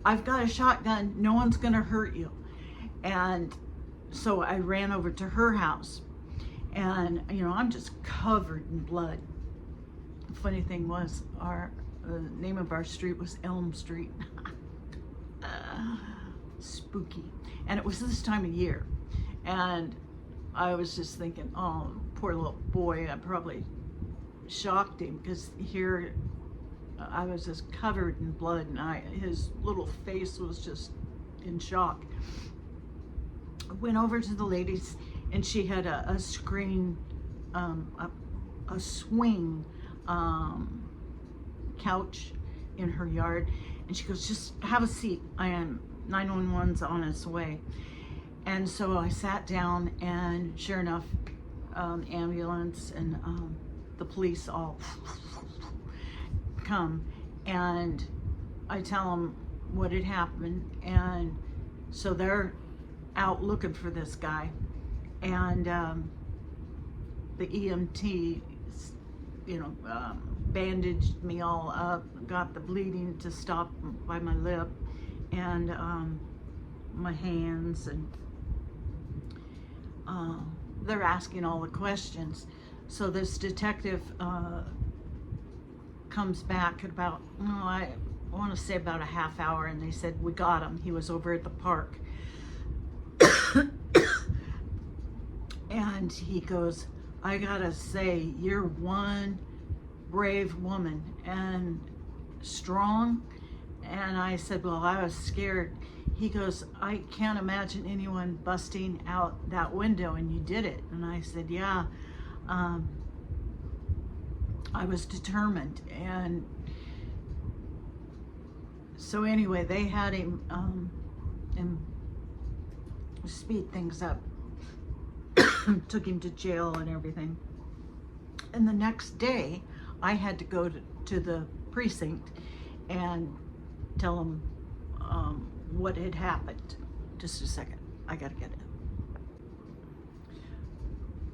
I've got a shotgun. No one's gonna hurt you. And so I ran over to her house, and you know, I'm just covered in blood. The funny thing was, the name of our street was Elm Street. Spooky. And it was this time of year. And I was just thinking, oh, poor little boy. I probably shocked him, because here I was just covered in blood, and his little face was just in shock. I went over to the ladies, and she had a screen, a swing couch in her yard, and she goes, just have a seat. 911's on its way. And so I sat down, and sure enough, ambulance and the police all come, and I tell them what had happened, and so they're out looking for this guy, and the EMT, you know, bandaged me all up, got the bleeding to stop by my lip and my hands, and they're asking all the questions. So this detective comes back at about, I want to say about a half hour, and they said, we got him. He was over at the park. And he goes, I gotta say, you're one brave woman and strong. And I said, well, I was scared. He goes, I can't imagine anyone busting out that window, and you did it. And I said, yeah, I was determined. And so anyway, they had him speed things up, took him to jail and everything. And the next day, I had to go to the precinct and tell them what had happened. Just a second, I gotta get it.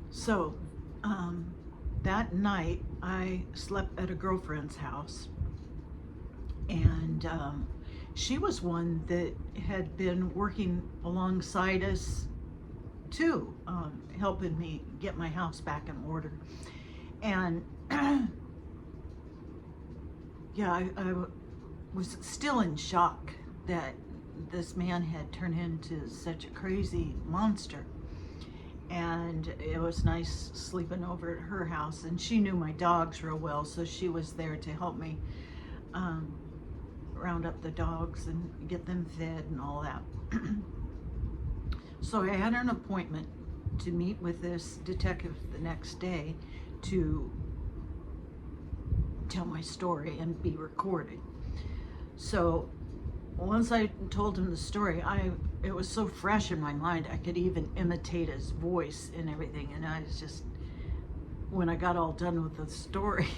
So that night, I slept at a girlfriend's house, and she was one that had been working alongside us too, helping me get my house back in order. And yeah, I was still in shock that this man had turned into such a crazy monster. And it was nice sleeping over at her house, and she knew my dogs real well, so she was there to help me round up the dogs and get them fed and all that. So I had an appointment to meet with this detective the next day to tell my story and be recorded. So once I told him the story, it was so fresh in my mind, I could even imitate his voice and everything. And I was just, when I got all done with the story,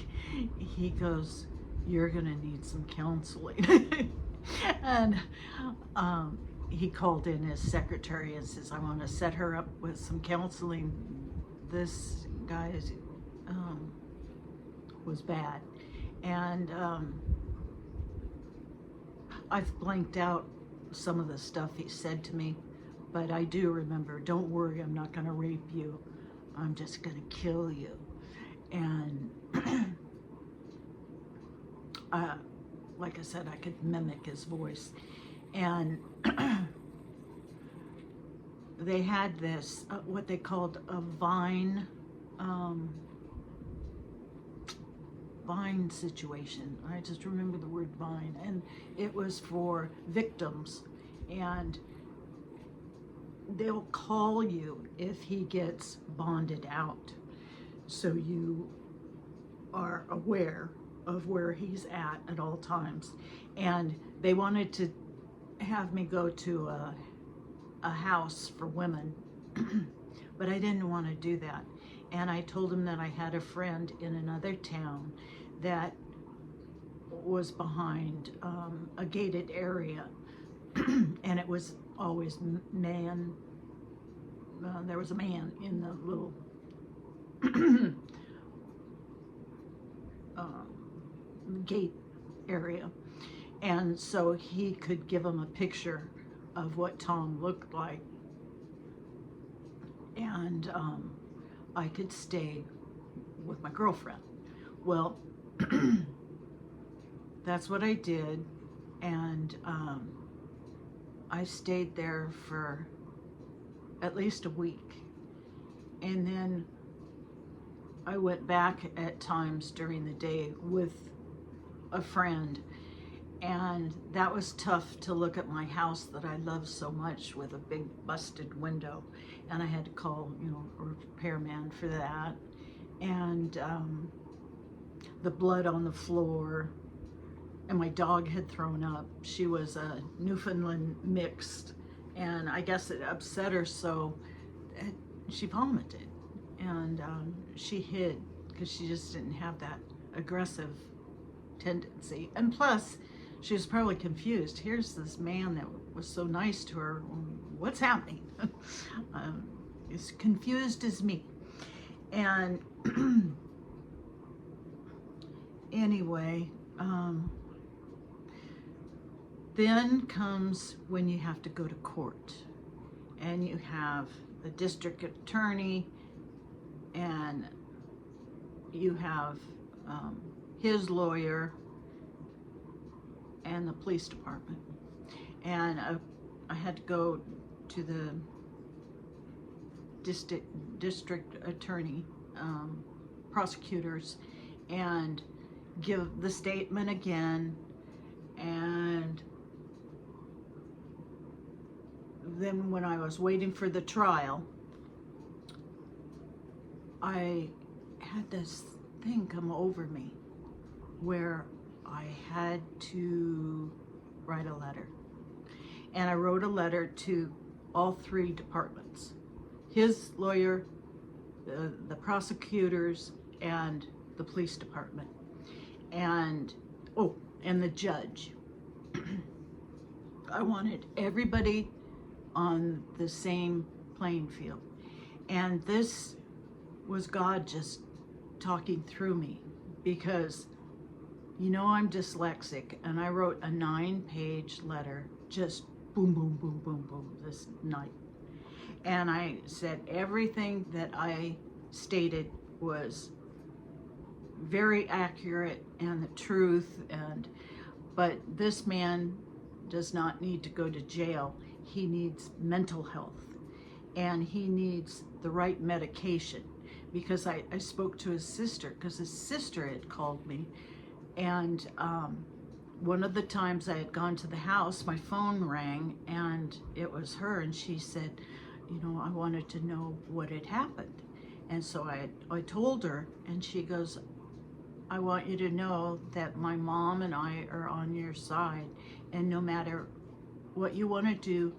he goes, you're gonna need some counseling. And he called in his secretary and says, I want to set her up with some counseling. This guy was bad. And I've blanked out some of the stuff he said to me, but I do remember, don't worry, I'm not going to rape you. I'm just going to kill you. And like I said, I could mimic his voice. And they had this, what they called a vine situation. I just remember the word vine. And it was for victims. And they'll call you if he gets bonded out. So you are aware of where he's at all times. And they wanted to have me go to a house for women, but I didn't want to do that. And I told him that I had a friend in another town that was behind a gated area, and it was always man. There was a man in the little gate area, and so he could give him a picture of what Tom looked like, and I could stay with my girlfriend. Well, that's what I did, and I stayed there for at least a week, and then I went back at times during the day with a friend, and that was tough to look at my house that I love so much with a big busted window, and I had to call, a repairman for that, and the blood on the floor, and my dog had thrown up. She was a Newfoundland mixed, and I guess it upset her, so she vomited, and she hid because she just didn't have that aggressive tendency. And plus, she was probably confused. Here's this man that was so nice to her. What's happening? As confused as me. And anyway, then comes when you have to go to court, and you have the district attorney, and you have his lawyer and the police department. And I had to go to the district attorney, prosecutors, and give the statement again. And then when I was waiting for the trial, I had this thing come over me where I had to write a letter. And I wrote a letter to all three departments: his lawyer, the prosecutors, and the police department. And, and the judge. I wanted everybody on the same playing field. And this was God just talking through me, because I'm dyslexic, and I wrote a 9-page letter, just boom, boom, boom, boom, boom, this night. And I said everything that I stated was very accurate and the truth, but this man does not need to go to jail. He needs mental health, and he needs the right medication, because I spoke to his sister, because his sister had called me. And one of the times I had gone to the house, my phone rang, and it was her, and she said, I wanted to know what had happened. And so I told her, and she goes, I want you to know that my mom and I are on your side, and no matter what you want to do,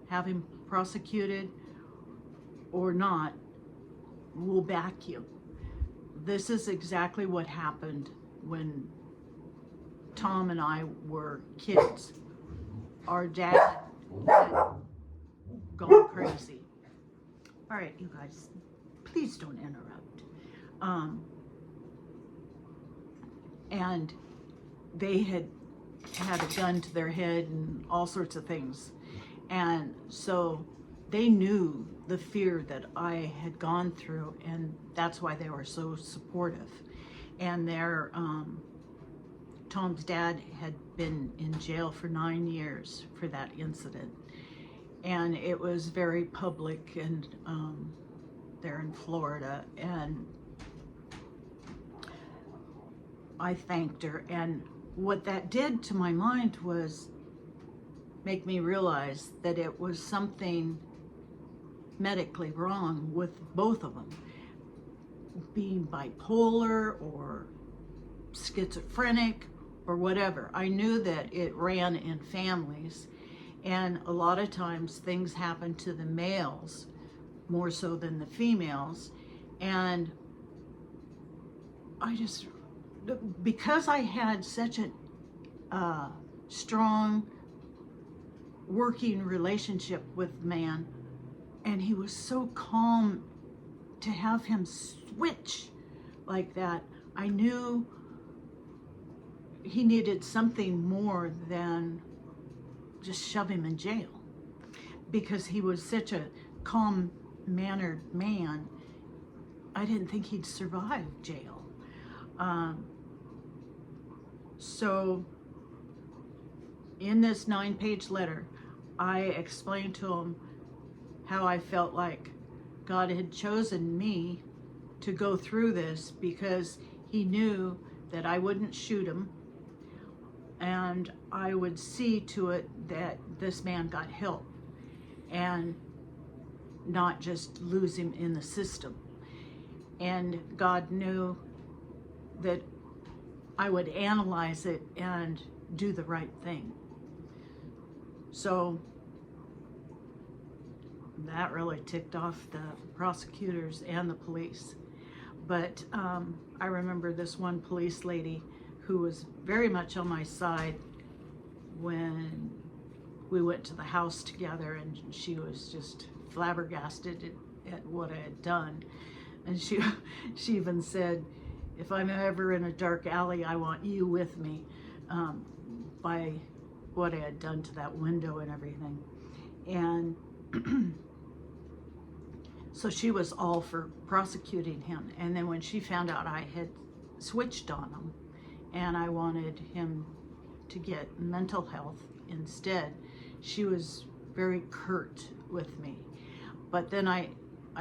have him prosecuted or not, we'll back you. This is exactly what happened when Tom and I were kids. our dad had gone crazy. All right, you guys, please don't interrupt. And they had a gun to their head and all sorts of things. And so they knew the fear that I had gone through, and that's why they were so supportive. And their Tom's dad had been in jail for 9 years for that incident, and it was very public, and they're in Florida, and I thanked her. And what that did to my mind was make me realize that it was something medically wrong with both of them, being bipolar or schizophrenic or whatever. I knew that it ran in families, and a lot of times things happen to the males more so than the females. And I just, because I had such a strong working relationship with man, and he was so calm, to have him switch like that, I knew he needed something more than just shove him in jail, because he was such a calm-mannered man. I didn't think he'd survive jail. So in this 9-page letter, I explained to him how I felt like God had chosen me to go through this, because he knew that I wouldn't shoot him, and I would see to it that this man got help and not just lose him in the system. And God knew that I would analyze it and do the right thing. So that really ticked off the prosecutors and the police. But I remember this one police lady who was very much on my side when we went to the house together, and she was just flabbergasted at what I had done. And she even said, if I'm ever in a dark alley, I want you with me, by what I had done to that window and everything. And so she was all for prosecuting him. And then when she found out I had switched on him and I wanted him to get mental health instead, she was very curt with me. But then I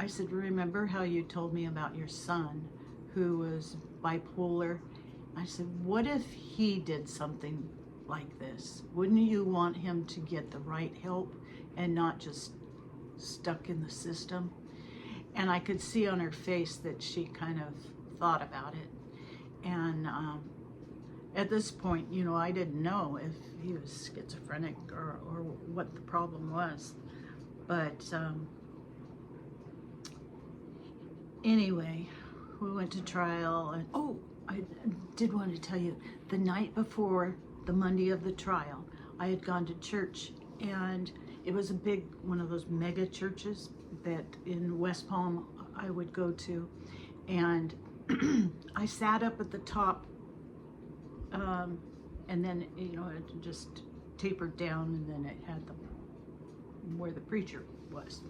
said, remember how you told me about your son who was bipolar? I said, what if he did something like this? Wouldn't you want him to get the right help and not just stuck in the system? And I could see on her face that she kind of thought about it. And at this point, you know, I didn't know if he was schizophrenic or what the problem was. But anyway, we went to trial. And oh, I did want to tell you, the night before the Monday of the trial, I had gone to church, and it was a big, one of those mega churches that in West Palm I would go to. And I sat up at the top, and then, you know, it just tapered down, and then it had where the preacher was.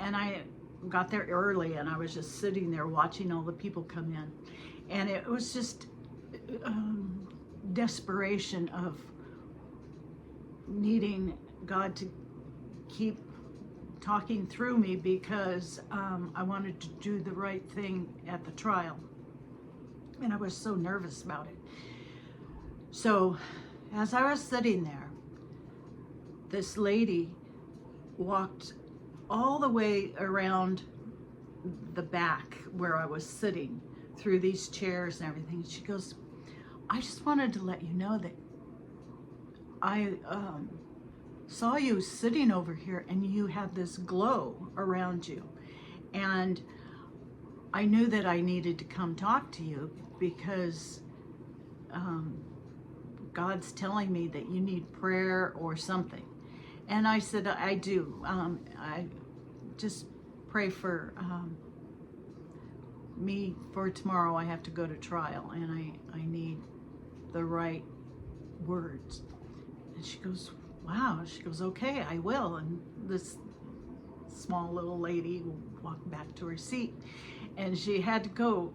And I got there early, and I was just sitting there watching all the people come in. And it was just desperation of needing God to keep talking through me, because I wanted to do the right thing at the trial. And I was so nervous about it. So as I was sitting there, this lady walked all the way around the back where I was sitting, through these chairs and everything. She goes, I just wanted to let you know that I saw you sitting over here, and you had this glow around you. And I knew that I needed to come talk to you, because God's telling me that you need prayer or something. And I said, I do. I just pray for me for tomorrow. I have to go to trial, and I need the right words. And she goes, wow. She goes, okay, I will. And this small little lady walked back to her seat, and she had to go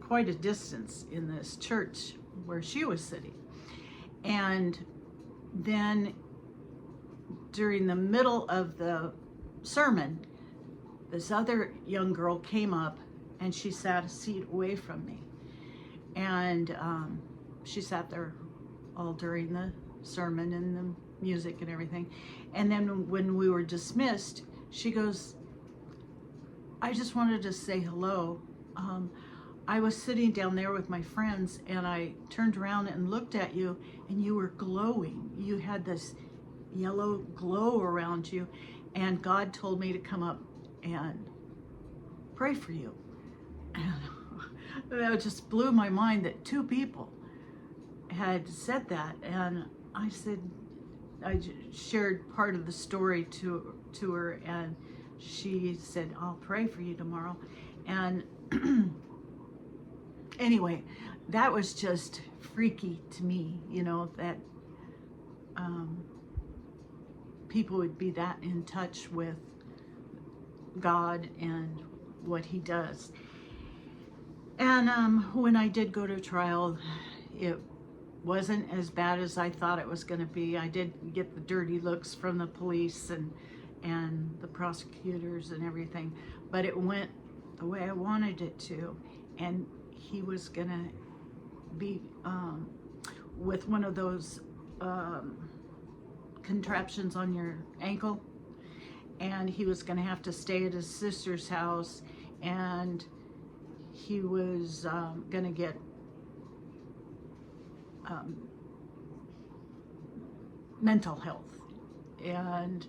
quite a distance in this church where she was sitting. And then during the middle of the sermon, this other young girl came up, and she sat a seat away from me. And she sat there all during the sermon and the music and everything. And then when we were dismissed, she goes, I just wanted to say hello. I was sitting down there with my friends, and I turned around and looked at you, and you were glowing. You had this yellow glow around you, and God told me to come up and pray for you. And that just blew my mind that two people had said that. And I said, I shared part of the story to her, and she said, I'll pray for you tomorrow. And anyway, that was just freaky to me, you know, that people would be that in touch with God and what he does. And when I did go to trial, it wasn't as bad as I thought it was going to be. I did get the dirty looks from the police and the prosecutors and everything, but it went the way I wanted it to. And he was going to be with one of those contraptions on your ankle, and he was going to have to stay at his sister's house, and he was going to get mental health, and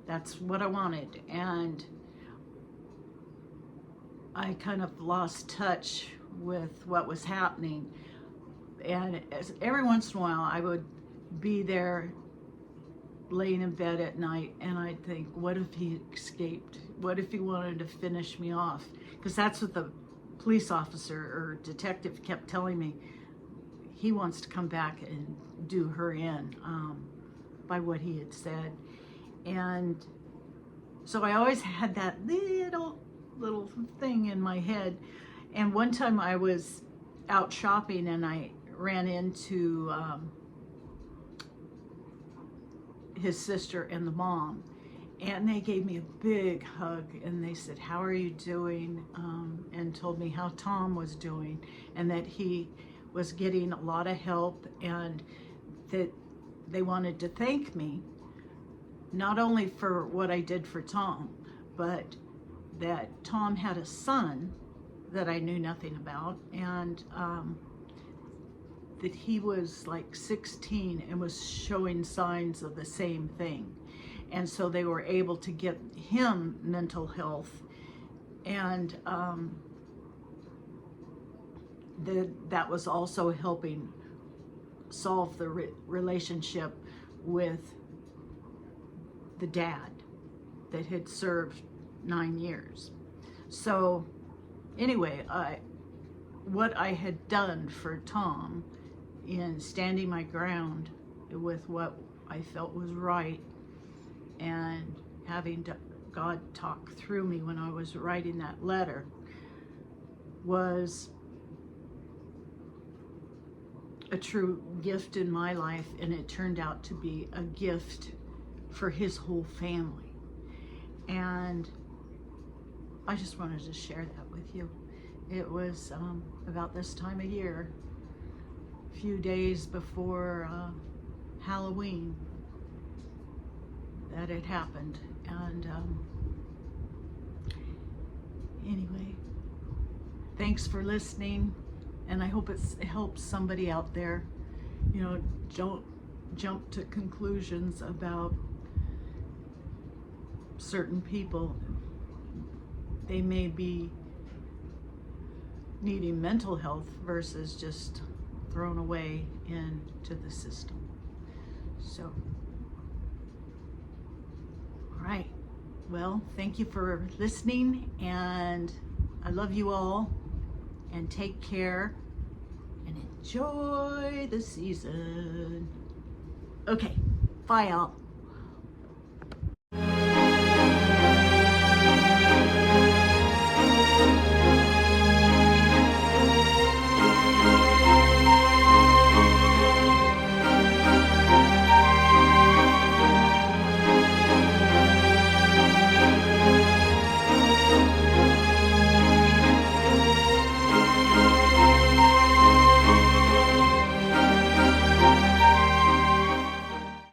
that's what I wanted. And I kind of lost touch with what was happening, and every once in a while I would be there laying in bed at night, and I'd think, what if he escaped? What if he wanted to finish me off? Because that's what the police officer or detective kept telling me. He wants to come back and do her in, by what he had said. And so I always had that little thing in my head. And one time I was out shopping, and I ran into his sister and the mom, and they gave me a big hug, and they said, how are you doing? And told me how Tom was doing, and that he was getting a lot of help, and that they wanted to thank me, not only for what I did for Tom, but that Tom had a son that I knew nothing about, and that he was like 16 and was showing signs of the same thing. And so they were able to get him mental health, and that was also helping solve the relationship with the dad that had served 9 years. So anyway, what I had done for Tom in standing my ground with what I felt was right, and having God talk through me when I was writing that letter, was a true gift in my life, and it turned out to be a gift for his whole family. And I just wanted to share that with you. It was about this time of year, a few days before Halloween, that it happened. And anyway, thanks for listening, and I hope it helps somebody out there. You know, don't jump to conclusions about certain people. They may be needing mental health versus just thrown away into the system. So, all right. Well, thank you for listening, and I love you all, and take care and enjoy the season. Okay, bye y'all.